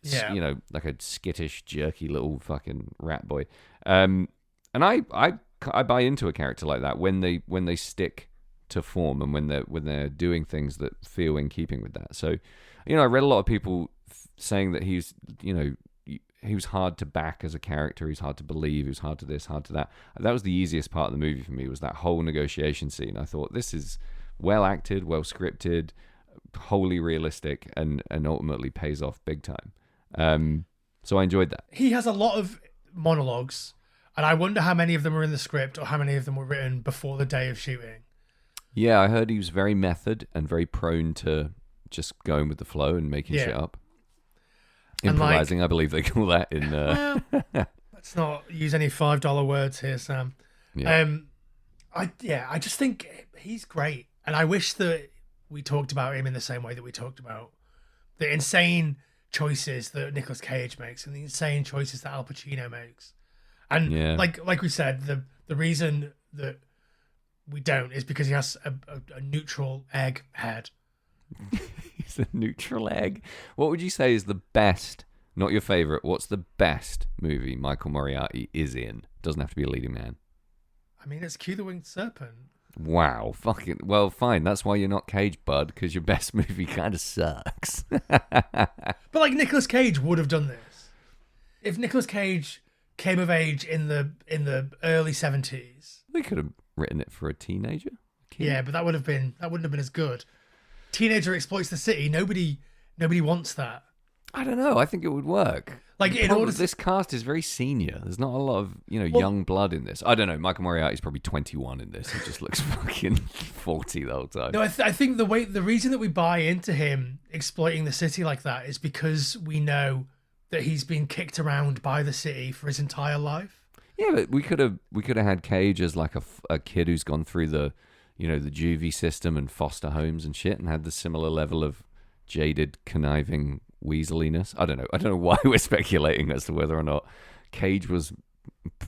A: you know, like a skittish, jerky little fucking rat boy. And I buy into a character like that when they stick to form and when they're doing things that feel in keeping with that. So, you know, I read a lot of people saying that he's, you know, he was hard to back as a character. He's hard to believe. He was hard to this, hard to that. That was the easiest part of the movie for me, was that whole negotiation scene. I thought, this is well acted, well scripted, wholly realistic, and ultimately pays off big time. So I enjoyed that.
C: He has a lot of monologues, and I wonder how many of them are in the script or how many of them were written before the day of shooting.
A: Yeah, I heard he was very method and very prone to just going with the flow and making shit up. Improvising, I believe they call that in...
C: Well, let's not use any $5 words here, Sam.
A: Yeah.
C: I just think he's great. And I wish that we talked about him in the same way that we talked about the insane choices that Nicolas Cage makes and the insane choices that Al Pacino makes. And like we said, the reason that we don't is because he has a neutral egg head.
A: He's a neutral egg. What would you say is the best, not your favourite, what's the best movie Michael Moriarty is in? Doesn't have to be a leading man.
C: I mean, it's Q the Winged Serpent.
A: Wow, fucking... Well, fine, that's why you're not Cage, bud, because your best movie kind of sucks.
C: But, like, Nicolas Cage would have done this. If Nicolas Cage came of age in the early 70s...
A: They could have written it for a teenager.
C: Yeah, but that wouldn't have been as good. Teenager exploits the city. Nobody wants that.
A: I don't know. I think it would work.
C: Like,
A: this cast is very senior. There's not a lot of young blood in this. I don't know. Michael Moriarty's probably 21 in this. He just looks fucking 40 the whole time.
C: No, I think the reason that we buy into him exploiting the city like that is because we know that he's been kicked around by the city for his entire life.
A: Yeah, but we could have had Cage as like a kid who's gone through the juvie system and foster homes and shit, and had the similar level of jaded, conniving weaseliness. I don't know why we're speculating as to whether or not Cage was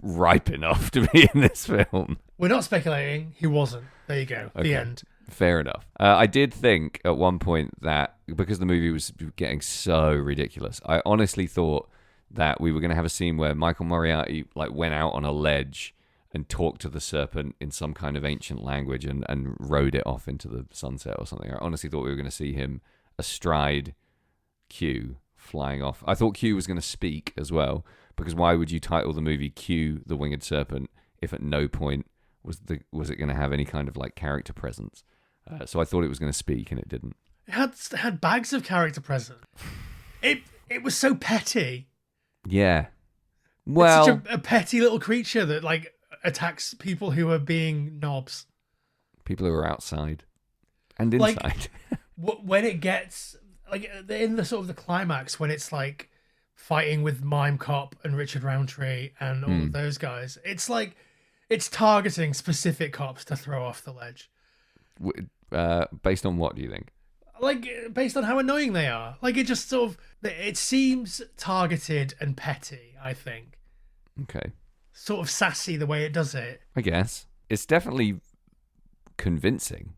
A: ripe enough to be in this film.
C: We're not speculating. He wasn't. There you go.
A: Okay.
C: The end.
A: Fair enough. I did think at one point that because the movie was getting so ridiculous, I honestly thought that we were going to have a scene where Michael Moriarty went out on a ledge and talked to the serpent in some kind of ancient language and rode it off into the sunset or something. I honestly thought we were going to see him astride Q flying off. I thought Q was going to speak as well, because why would you title the movie Q the Winged Serpent if at no point was it going to have any kind of character presence? So I thought it was going to speak, and it didn't.
C: It had bags of character presence. It was so petty.
A: Yeah. Well,
C: it's such a petty little creature that attacks people who are being knobs.
A: People who are outside and inside.
C: When it gets in the sort of the climax, when it's fighting with Mime Cop and Richard Roundtree and all of those guys, it's targeting specific cops to throw off the ledge.
A: Based on what do you think?
C: Based on how annoying they are. It just sort of, it seems targeted and petty, I think.
A: Okay.
C: Sort of sassy the way it does it.
A: I guess. It's definitely convincing,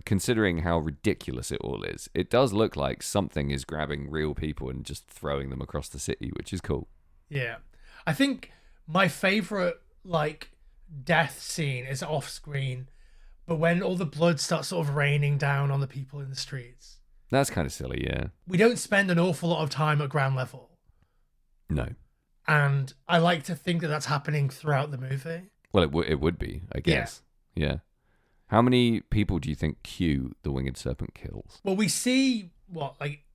A: considering how ridiculous it all is. It does look like something is grabbing real people and just throwing them across the city, which is cool.
C: Yeah. I think my favourite, death scene is off screen, but when all the blood starts sort of raining down on the people in the streets.
A: That's kind of silly, yeah.
C: We don't spend an awful lot of time at ground level.
A: No.
C: And I like to think that that's happening throughout the movie.
A: Well, it would be, I guess. Yeah. How many people do you think Q, the Winged Serpent, kills?
C: Well, we see,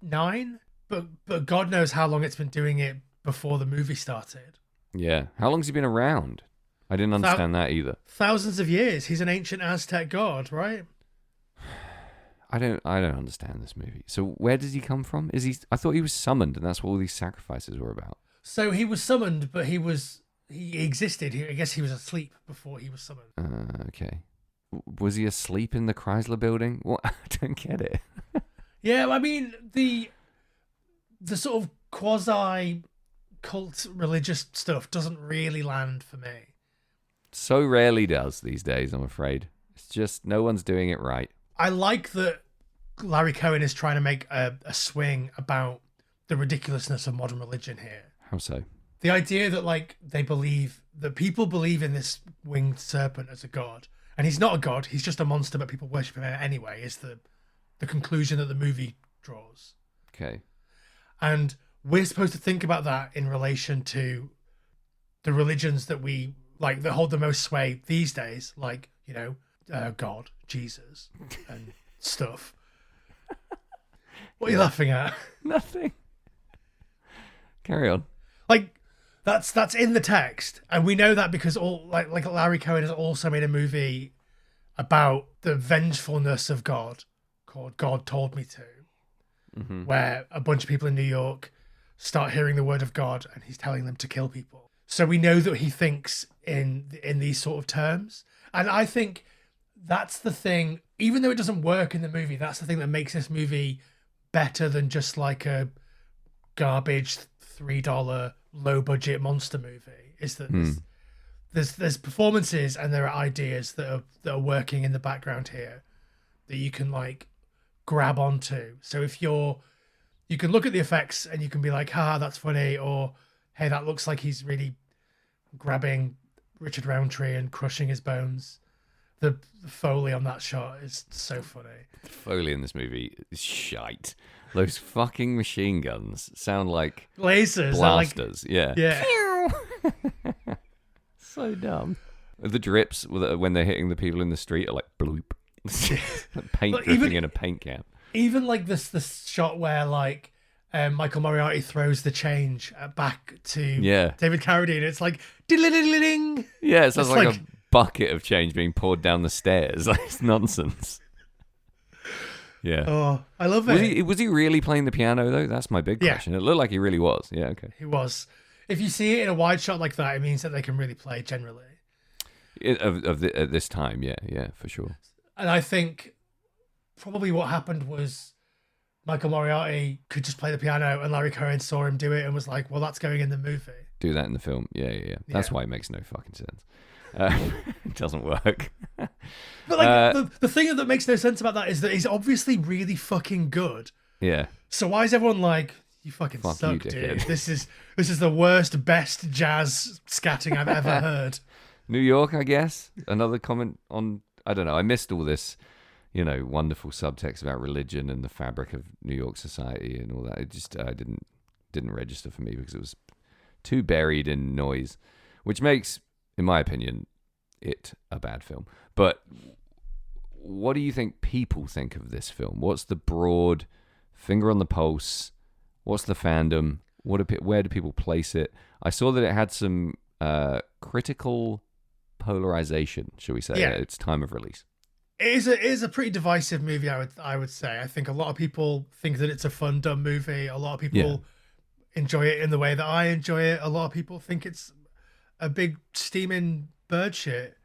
C: 9? But God knows how long it's been doing it before the movie started.
A: Yeah. How long's he been around? I didn't understand that either.
C: Thousands of years. He's an ancient Aztec god, right?
A: I don't understand this movie. So where does he come from? I thought he was summoned, and that's what all these sacrifices were about.
C: So he was summoned, but he existed. I guess he was asleep before he was summoned.
A: Okay. Was he asleep in the Chrysler Building? What? I don't get it.
C: Yeah, I mean the sort of quasi cult religious stuff doesn't really land for me.
A: So rarely does these days, I'm afraid. It's just no one's doing it right. I
C: like that Larry Cohen is trying to make a swing about the ridiculousness of modern religion here.
A: How so?
C: The idea that people believe in this winged serpent as a god, and he's not a god, he's just a monster, but people worship him anyway, is the conclusion that the movie draws.
A: Okay.
C: And we're supposed to think about that in relation to the religions that we that hold the most sway these days, God, Jesus, and stuff. What are you laughing at?
A: Nothing. Carry on.
C: Like that's in the text, and we know that because like Larry Cohen has also made a movie about the vengefulness of God called God Told Me To, where a bunch of people in New York start hearing the word of God, and he's telling them to kill people. So we know that he thinks in these sort of terms, and I think that's the thing. Even though it doesn't work in the movie, that's the thing that makes this movie better than just like a garbage $3 low budget monster movie. Is that there's performances and there are ideas that are working in the background here that you can like grab onto. So if you can look at the effects and you can be like, that's funny, or hey, that looks like he's really grabbing Richard Roundtree and crushing his bones. The Foley on that shot is so funny.
A: The Foley in this movie is shite. Those fucking machine guns sound like
C: lasers,
A: blasters.
C: Yeah.
A: So dumb. The drips when they're hitting the people in the street are like bloop. Paint dripping in a paint can.
C: Even like this shot where like Michael Moriarty throws the change back to David Carradine. It's like ding.
A: Yeah, it sounds like a bucket of change being poured down the stairs. Like, it's nonsense. Yeah.
C: Oh, I love it.
A: Was he really playing the piano though? That's my big question. It looked like he really was. Yeah, okay.
C: He was. If you see it in a wide shot like that, it means that they can really play generally.
A: At this time, yeah, for sure.
C: And I think probably what happened was Michael Moriarty could just play the piano, and Larry Cohen saw him do it and was like, well, that's going in the movie.
A: Do that in the film. Yeah. That's why it makes no fucking sense. It doesn't work.
C: But like the thing that makes no sense about that is that he's obviously really fucking good.
A: Yeah.
C: So why is everyone like, you fucking suck, dude? This is the worst, best jazz scatting I've ever heard.
A: New York, I guess. Another comment on, I don't know. I missed all this, wonderful subtext about religion and the fabric of New York society and all that. It just didn't register for me because it was too buried in noise, which makes, in my opinion, it a bad film. But what do you think people think of this film? What's the broad finger on the pulse? What's the fandom? Where do people place it? I saw that it had some critical polarization, shall we say, at its time of release.
C: It is a pretty divisive movie, I would say. I think a lot of people think that it's a fun, dumb movie. A lot of people enjoy it in the way that I enjoy it. A lot of people think it's a big steaming bird shit.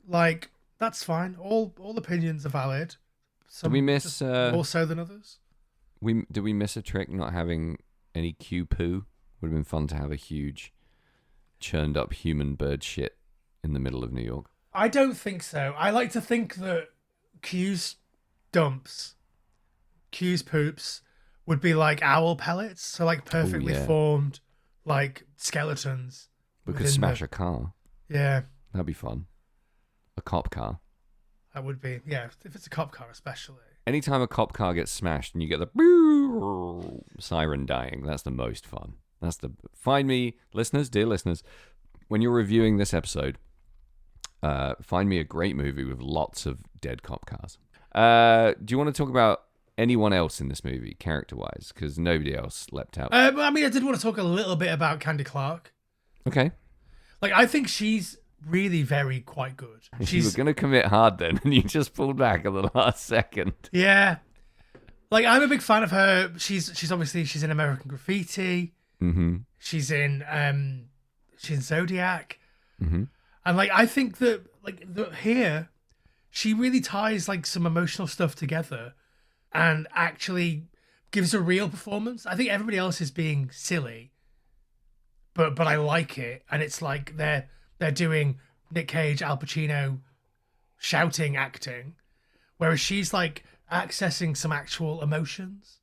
C: Like, that's fine. All opinions are valid. Some
A: did we miss
C: more so than others?
A: Did we miss a trick not having any Q poo? Would have been fun to have a huge churned up human bird shit in the middle of New York.
C: I don't think so. I like to think that Q's dumps, Q's poops would be like owl pellets, so like perfectly formed like skeletons.
A: We could smash a car.
C: Yeah.
A: That'd be fun. A cop car.
C: That would be, if it's a cop car especially.
A: Anytime a cop car gets smashed and you get the siren dying, that's the most fun. Find me, dear listeners, when you're reviewing this episode, find me a great movie with lots of dead cop cars. Do you want to talk about anyone else in this movie, character-wise? Because nobody else leapt out.
C: I did want to talk a little bit about Candy Clark.
A: Okay.
C: Like, I think she's really quite good.
A: You were going to commit hard then, and you just pulled back at the last second.
C: Yeah. Like, I'm a big fan of her. She's obviously, she's in American Graffiti.
A: Mm-hmm.
C: She's in Zodiac.
A: Mm-hmm.
C: And, like, I think that, here, she really ties, like, some emotional stuff together and actually gives a real performance. I think everybody else is being silly, but I like it. And it's like they're doing Nick Cage, Al Pacino shouting acting, whereas she's, like, accessing some actual emotions.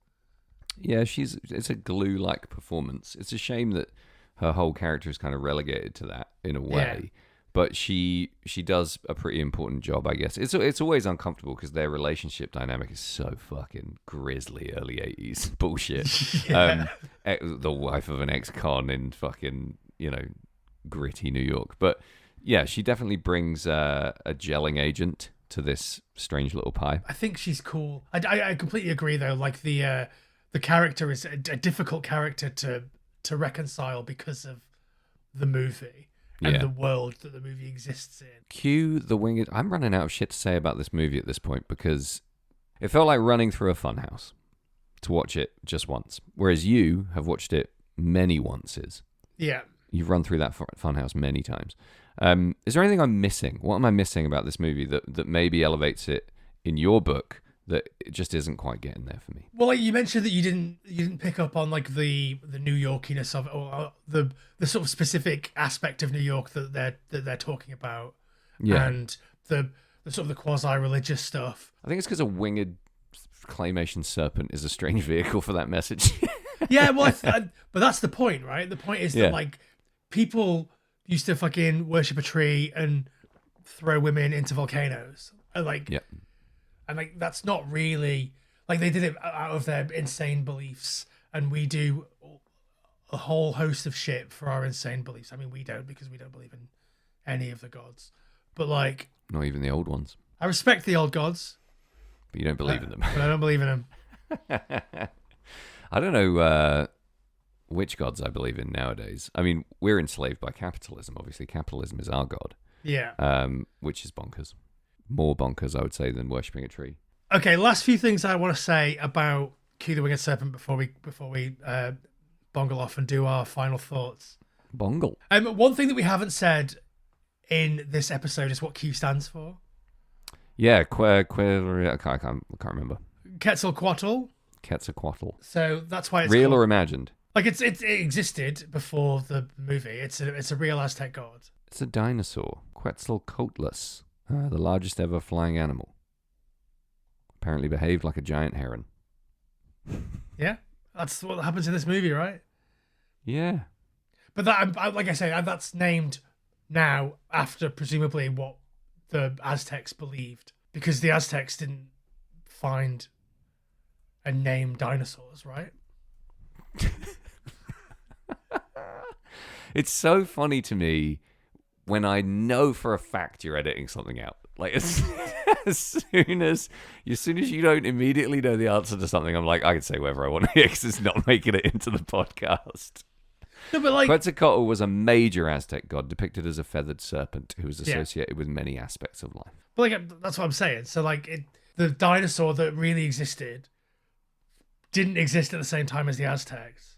A: Yeah, it's a glue-like performance. It's a shame that her whole character is kind of relegated to that in a way. Yeah. But she does a pretty important job, I guess. It's always uncomfortable because their relationship dynamic is so fucking grisly early 80s bullshit.
C: Yeah.
A: The wife of an ex-con in fucking, gritty New York. But yeah, she definitely brings a gelling agent to this strange little pie.
C: I think she's cool. I completely agree though. Like the character is a difficult character to to reconcile because of the movie and the world that the movie exists in.
A: Cue the Winged... I'm running out of shit to say about this movie at this point because it felt like running through a funhouse to watch it just once, whereas you have watched it many onces.
C: Yeah.
A: You've run through that funhouse many times. Is there anything I'm missing? What am I missing about this movie that maybe elevates it in your book that it just isn't quite getting there for me?
C: Well, like you mentioned that you didn't pick up on like the New Yorkiness of it, or the sort of specific aspect of New York that they're talking about, and the sort of the quasi-religious stuff.
A: I think it's because a winged claymation serpent is a strange vehicle for that message.
C: Yeah, well, but that's the point, right? The point is that like people used to fucking worship a tree and throw women into volcanoes, and like.
A: Yeah.
C: And like that's not really like they did it out of their insane beliefs, and we do a whole host of shit for our insane beliefs. I mean, we don't because we don't believe in any of the gods, but like
A: not even the old ones.
C: I respect the old gods,
A: but you don't believe in them.
C: But I don't believe in them.
A: I don't know which gods I believe in nowadays. I mean, we're enslaved by capitalism. Obviously, capitalism is our god.
C: Yeah.
A: Which is bonkers. More bonkers, I would say, than worshipping a tree.
C: Okay, last few things I want to say about Q the Winged Serpent before we bongle off and do our final thoughts.
A: Bongle.
C: One thing that we haven't said in this episode is what Q stands for.
A: Yeah, I can't remember.
C: Quetzalcoatl.
A: Quetzalcoatl.
C: So that's why it's
A: real
C: called,
A: or imagined.
C: Like it existed before the movie. It's a real Aztec god.
A: It's a dinosaur, Quetzalcoatlus. The largest ever flying animal. Apparently behaved like a giant heron.
C: Yeah, that's what happens in this movie, right?
A: Yeah.
C: But that, like I say, that's named now after presumably what the Aztecs believed, because the Aztecs didn't find and name dinosaurs, right?
A: It's so funny to me when I know for a fact you're editing something out. Like as soon as you don't immediately know the answer to something, I'm like, I can say whatever I want here because it's not making it into the podcast.
C: No, but like
A: Quetzalcoatl was a major Aztec god depicted as a feathered serpent who was associated with many aspects of life.
C: But like that's what I'm saying. So like the dinosaur that really existed didn't exist at the same time as the Aztecs.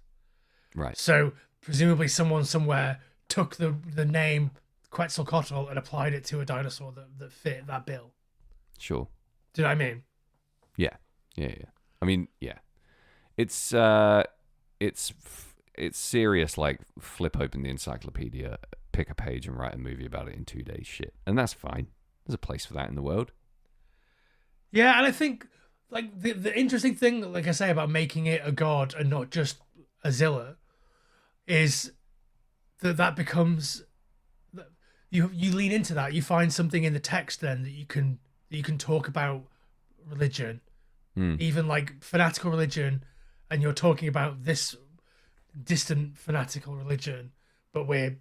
A: Right.
C: So presumably someone somewhere took the name Quetzalcoatl and applied it to a dinosaur that fit that bill.
A: Sure.
C: Do you know what I mean?
A: Yeah. I mean, yeah. It's serious, like flip open the encyclopedia, pick a page and write a movie about it in 2 days shit. And that's fine. There's a place for that in the world.
C: Yeah, and I think like the interesting thing, like I say, about making it a god and not just a Zilla is that becomes you lean into that. You find something in the text then that you can talk about religion, even like fanatical religion, and you're talking about this distant fanatical religion, but we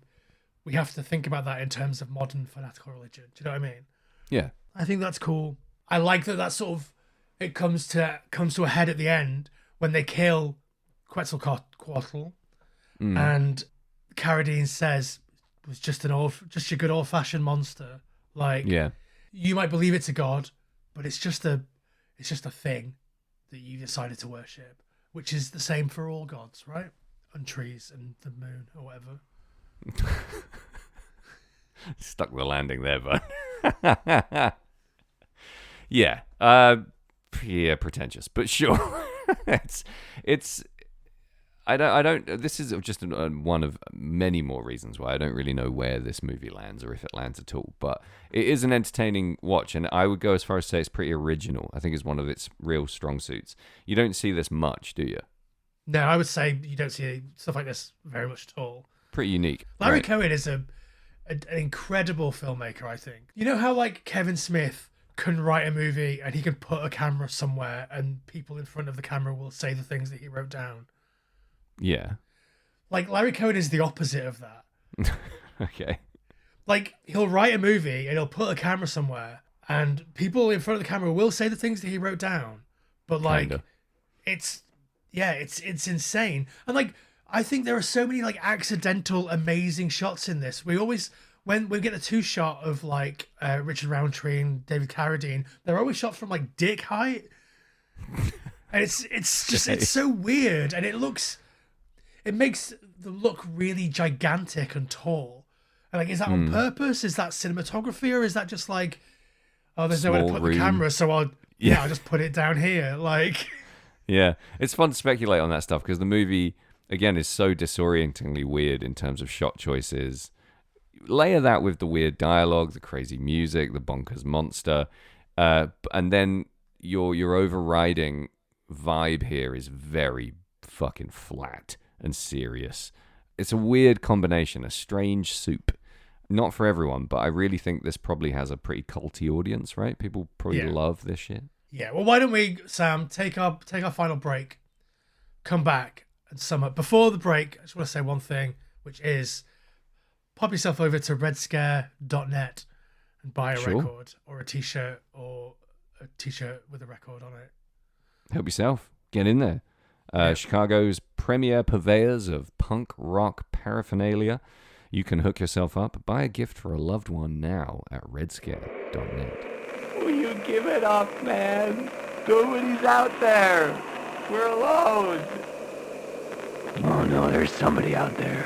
C: have to think about that in terms of modern fanatical religion. Do you know what I mean?
A: Yeah.
C: I think that's cool. I like that sort of it comes to a head at the end when they kill Quetzalcoatl, and Carradine says it was just your good old fashioned monster. Like,
A: yeah,
C: you might believe it's a god, but it's just a thing that you decided to worship, which is the same for all gods, right? And trees and the moon or whatever.
A: Stuck the landing there, but yeah, pretentious, but sure. it's. I don't. This is just one of many more reasons why I don't really know where this movie lands or if it lands at all. But it is an entertaining watch, and I would go as far as to say it's pretty original. I think it's one of its real strong suits. You don't see this much, do you?
C: No, I would say you don't see stuff like this very much at all.
A: Pretty unique.
C: Larry Cohen is an incredible filmmaker, I think. You know how like Kevin Smith can write a movie and he can put a camera somewhere and people in front of the camera will say the things that he wrote down?
A: Yeah.
C: Like Larry Cohen is the opposite of that.
A: Okay.
C: Like he'll write a movie and he'll put a camera somewhere and people in front of the camera will say the things that he wrote down. But like, it's insane. And like, I think there are so many like accidental, amazing shots in this. We always, when we get the two shot of like Richard Roundtree and David Carradine, they're always shot from like dick height, and it's so weird, and it makes them look really gigantic and tall. And like, is that on purpose? Is that cinematography, or is that just like, oh, there's nowhere to put the camera, so I'll just put it down here, like.
A: Yeah, it's fun to speculate on that stuff because the movie, again, is so disorientingly weird in terms of shot choices. Layer that with the weird dialogue, the crazy music, the bonkers monster, and then your overriding vibe here is very fucking flat and serious. It's a weird combination, a strange soup. Not for everyone, but I really think this probably has a pretty culty audience, right? People probably love this shit.
C: Yeah, well, why don't we, Sam, take our final break, come back and sum up. Before the break, I just want to say one thing, which is pop yourself over to redscare.net and buy a record or a t-shirt or a t-shirt with a record on it.
A: Help yourself. Get in there. Chicago's premier purveyors of punk rock paraphernalia. You can hook yourself up, buy a gift for a loved one now at redscare.net.
B: Will you give it up, man? Nobody's out there. We're alone. Oh no, there's somebody out there.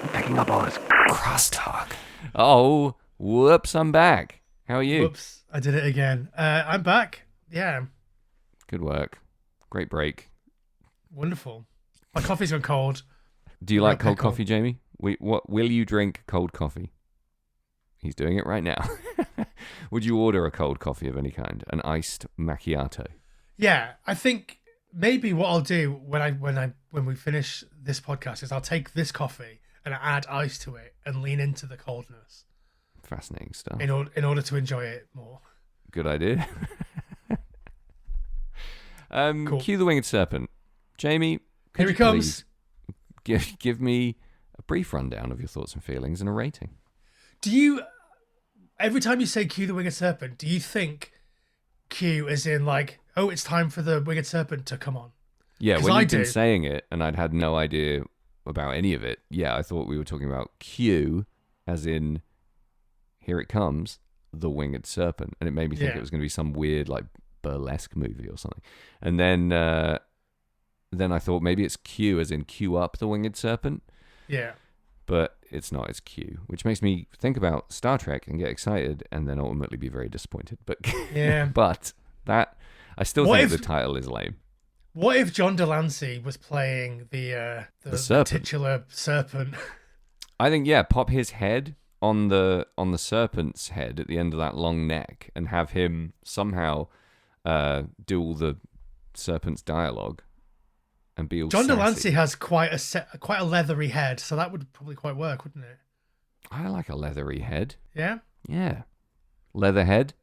B: I'm picking up all this crosstalk.
A: Oh, whoops, I'm back. How are you?
C: Whoops, I did it again. I'm back. Yeah.
A: Good work. Great break.
C: Wonderful. My coffee's gone cold.
A: Do you like cold coffee, Jamie? Will you drink cold coffee? He's doing it right now. Would you order a cold coffee of any kind? An iced macchiato?
C: Yeah, I think maybe what I'll do when we finish this podcast is I'll take this coffee and add ice to it and lean into the coldness.
A: Fascinating stuff.
C: In order to enjoy it more.
A: Good idea.
C: Cool.
A: Cue the Winged Serpent. Jamie,
C: here he comes.
A: Give me a brief rundown of your thoughts and feelings and a rating.
C: Do you, every time you say cue the Winged Serpent, do you think cue as in like, oh, it's time for the Winged Serpent to come on?
A: Yeah, when you've been saying it and I'd had no idea about any of it, yeah, I thought we were talking about cue as in, here it comes, the Winged Serpent. And it made me think it was going to be some weird like burlesque movie or something. And then I thought maybe it's cue as in cue up the Winged Serpent. Yeah. But it's not, it's Q, which makes me think about Star Trek and get excited and then ultimately be very disappointed. But yeah, but that I still think the title is lame.
C: What if John DeLancie was playing the titular serpent?
A: I think pop his head on the serpent's head at the end of that long neck and have him somehow do all the serpent's dialogue. And be all
C: John
A: sassy.
C: DeLancie has quite a leathery head, so that would probably quite work, wouldn't it?
A: I like a leathery head.
C: Yeah?
A: Yeah. Leatherhead,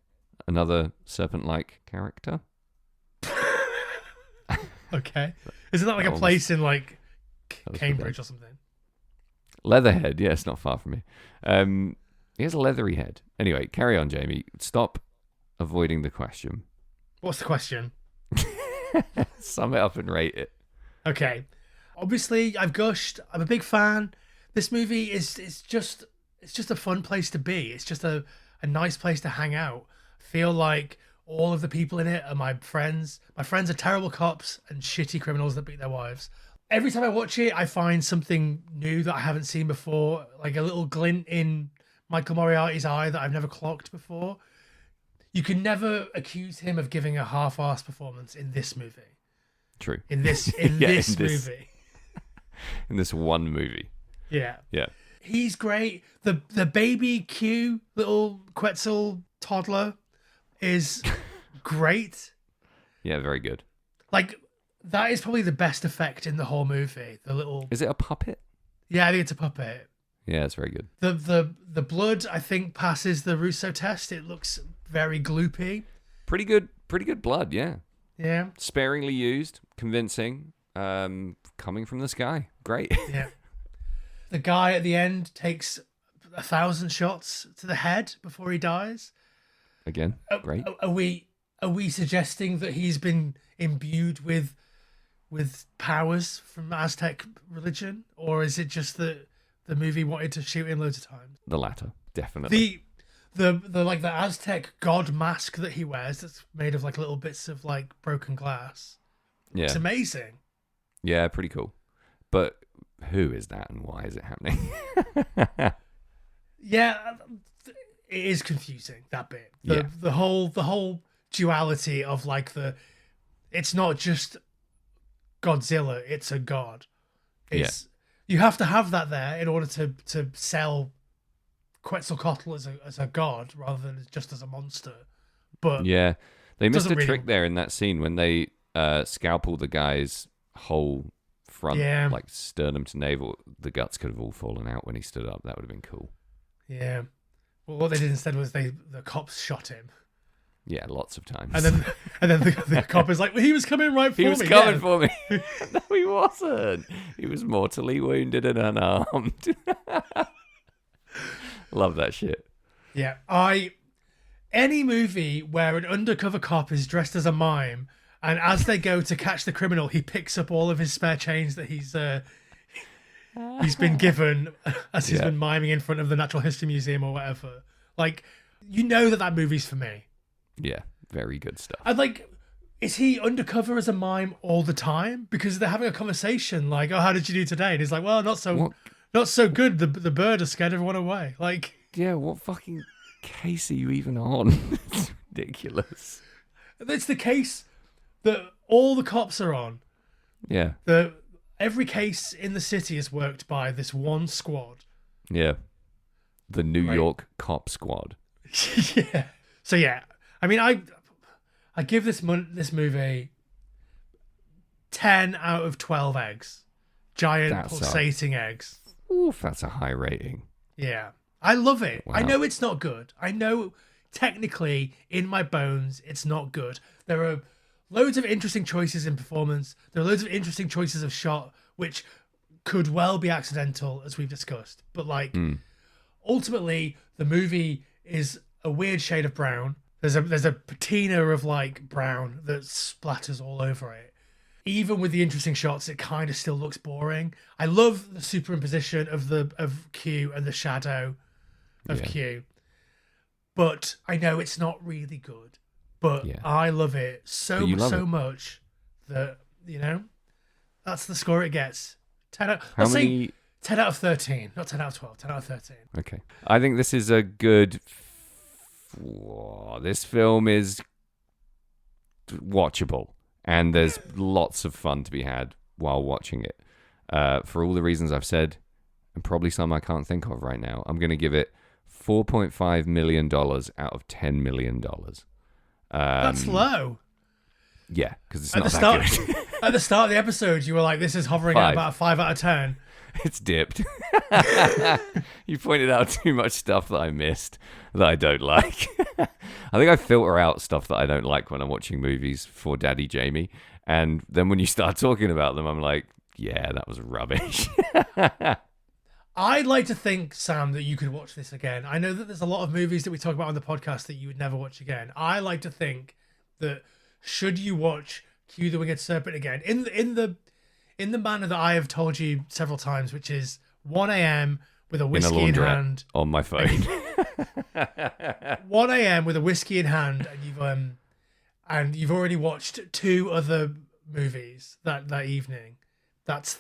A: another serpent-like character.
C: Okay. Isn't that like a place in like Cambridge or something?
A: Leatherhead, yeah, it's not far from me. He has a leathery head. Anyway, carry on, Jamie. Stop avoiding the question.
C: What's the question?
A: Sum it up and rate it.
C: Okay. Obviously, I've gushed. I'm a big fan. This movie is just a fun place to be. It's just a nice place to hang out. I feel like all of the people in it are my friends. My friends are terrible cops and shitty criminals that beat their wives. Every time I watch it, I find something new that I haven't seen before, like a little glint in Michael Moriarty's eye that I've never clocked before. You can never accuse him of giving a half-assed performance in this movie.
A: True.
C: In this movie.
A: In this one movie.
C: Yeah.
A: Yeah.
C: He's great. The baby Q, little Quetzal toddler, is great.
A: Yeah, very good.
C: Like, that is probably the best effect in the whole movie. The little...
A: Is it a puppet?
C: Yeah, I think it's a puppet.
A: Yeah, it's very good.
C: The blood, I think, passes the Russo test. It looks very gloopy.
A: Pretty good blood, yeah.
C: Yeah.
A: Sparingly used, convincing, coming from the sky. Great.
C: Yeah. The guy at the end takes 1,000 shots to the head before he dies.
A: Again, great.
C: Are we suggesting that he's been imbued with with powers from Aztec religion, or is it just that the movie wanted to shoot him loads of times?
A: The latter, definitely.
C: The like the Aztec god mask that he wears that's made of like little bits of like broken glass.
A: Yeah.
C: It's amazing.
A: Yeah, pretty cool. But who is that and why is it happening?
C: Yeah, it is confusing, that bit. The whole duality of like it's not just Godzilla, it's a god. You have to have that there in order to sell Quetzalcoatl as a god rather than just as a monster. But
A: yeah, they missed a
C: really
A: trick there in that scene when they scalpel the guy's whole front, like sternum to navel. The guts could have all fallen out when he stood up. That would have been cool.
C: Yeah. Well, what they did instead was the cops shot him.
A: Yeah, lots of times.
C: And then the cop is like, well, he was coming right for me.
A: He was coming for me. No, he wasn't. He was mortally wounded and unarmed. Love that shit.
C: Yeah. Any movie where an undercover cop is dressed as a mime, and as they go to catch the criminal, he picks up all of his spare change that he's been given as he's been miming in front of the Natural History Museum or whatever. Like, you know that movie's for me.
A: Yeah, very good stuff.
C: And like, is he undercover as a mime all the time? Because they're having a conversation like, "Oh, how did you do today?" And he's like, "Well, not so good. The bird has scared everyone away." Like,
A: yeah, what fucking case are you even on? It's ridiculous.
C: It's the case that all the cops are on.
A: Yeah.
C: Every case in the city is worked by this one squad.
A: Yeah. The New York Cop Squad.
C: Yeah. So yeah, I mean, I give this movie 10 out of 12 eggs. Giant pulsating eggs.
A: Oof, that's a high rating.
C: Yeah. I love it.
A: Wow.
C: I know it's not good. I know technically in my bones it's not good. There are loads of interesting choices in performance. There are loads of interesting choices of shot, which could well be accidental, as we've discussed. But like, ultimately, the movie is a weird shade of brown. There's a patina of like brown that splatters all over it. Even with the interesting shots, it kind of still looks boring. I love the superimposition of Q and the shadow of Q, but I know it's not really good. But I love it so much that, you know, that's the score it gets. 10 out of 13, not 10 out of 12, 10 out of 13.
A: Okay. I think this is a good... This film is watchable, and there's lots of fun to be had while watching it. For all the reasons I've said, and probably some I can't think of right now, I'm going to give it $4.5 million out of $10 million.
C: That's low.
A: Yeah, because it's not that good.
C: At the start of the episode, you were like, this is hovering at about a 5 out of 10.
A: It's dipped. You pointed out too much stuff that I missed that I don't like. I think I filter out stuff that I don't like when I'm watching movies for Daddy Jamie. And then when you start talking about them, I'm like, yeah, that was rubbish.
C: I'd like to think, Sam, that you could watch this again. I know that there's a lot of movies that we talk about on the podcast that you would never watch again. I like to think that should you watch Q the Winged Serpent again, in the manner that I have told you several times, which is 1 a.m. with a whiskey in hand.
A: On my phone.
C: 1 a.m. with a whiskey in hand, and you've already watched 2 other movies that evening.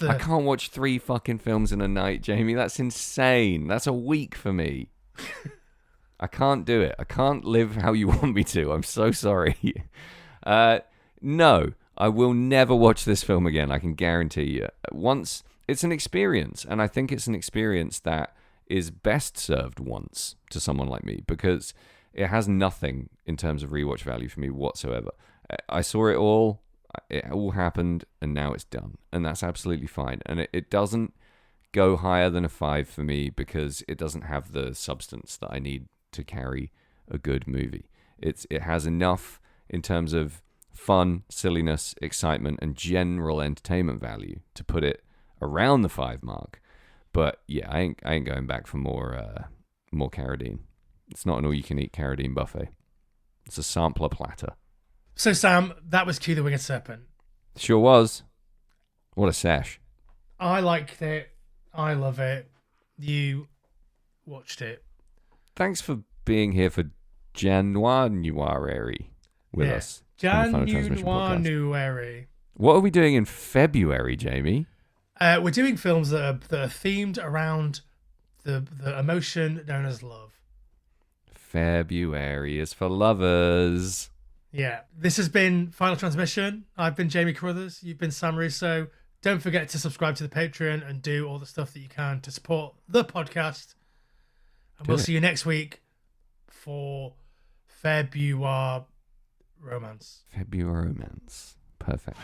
C: I
A: can't watch 3 fucking films in a night, Jamie. That's insane. That's a week for me. I can't do it. I can't live how you want me to. I'm so sorry. No, I will never watch this film again. I can guarantee you. Once, it's an experience, and I think it's an experience that is best served once to someone like me, because it has nothing in terms of rewatch value for me whatsoever. I saw it all happened, and now it's done, and that's absolutely fine. And it doesn't go higher than a 5 for me because it doesn't have the substance that I need to carry a good movie. It has enough in terms of fun, silliness, excitement, and general entertainment value to put it around the 5 mark. But yeah, I ain't going back for more Carradine. It's not an all-you-can-eat Carradine buffet. It's a sampler platter.
C: So Sam, that was Q the Winged Serpent.
A: Sure was. What a sesh.
C: I liked it. I love it. You watched it.
A: Thanks for being here for Jan-noir-y with us.
C: Jan-noir-y.
A: What are we doing in February, Jamie?
C: We're doing films that are themed around the emotion known as love.
A: February is for lovers.
C: Yeah. This has been Final Transmission. I've been Jamie Carruthers. You've been Sam Russo. Don't forget to subscribe to the Patreon and do all the stuff that you can to support the podcast. And we'll see you next week for February Romance.
A: February Romance. Perfect.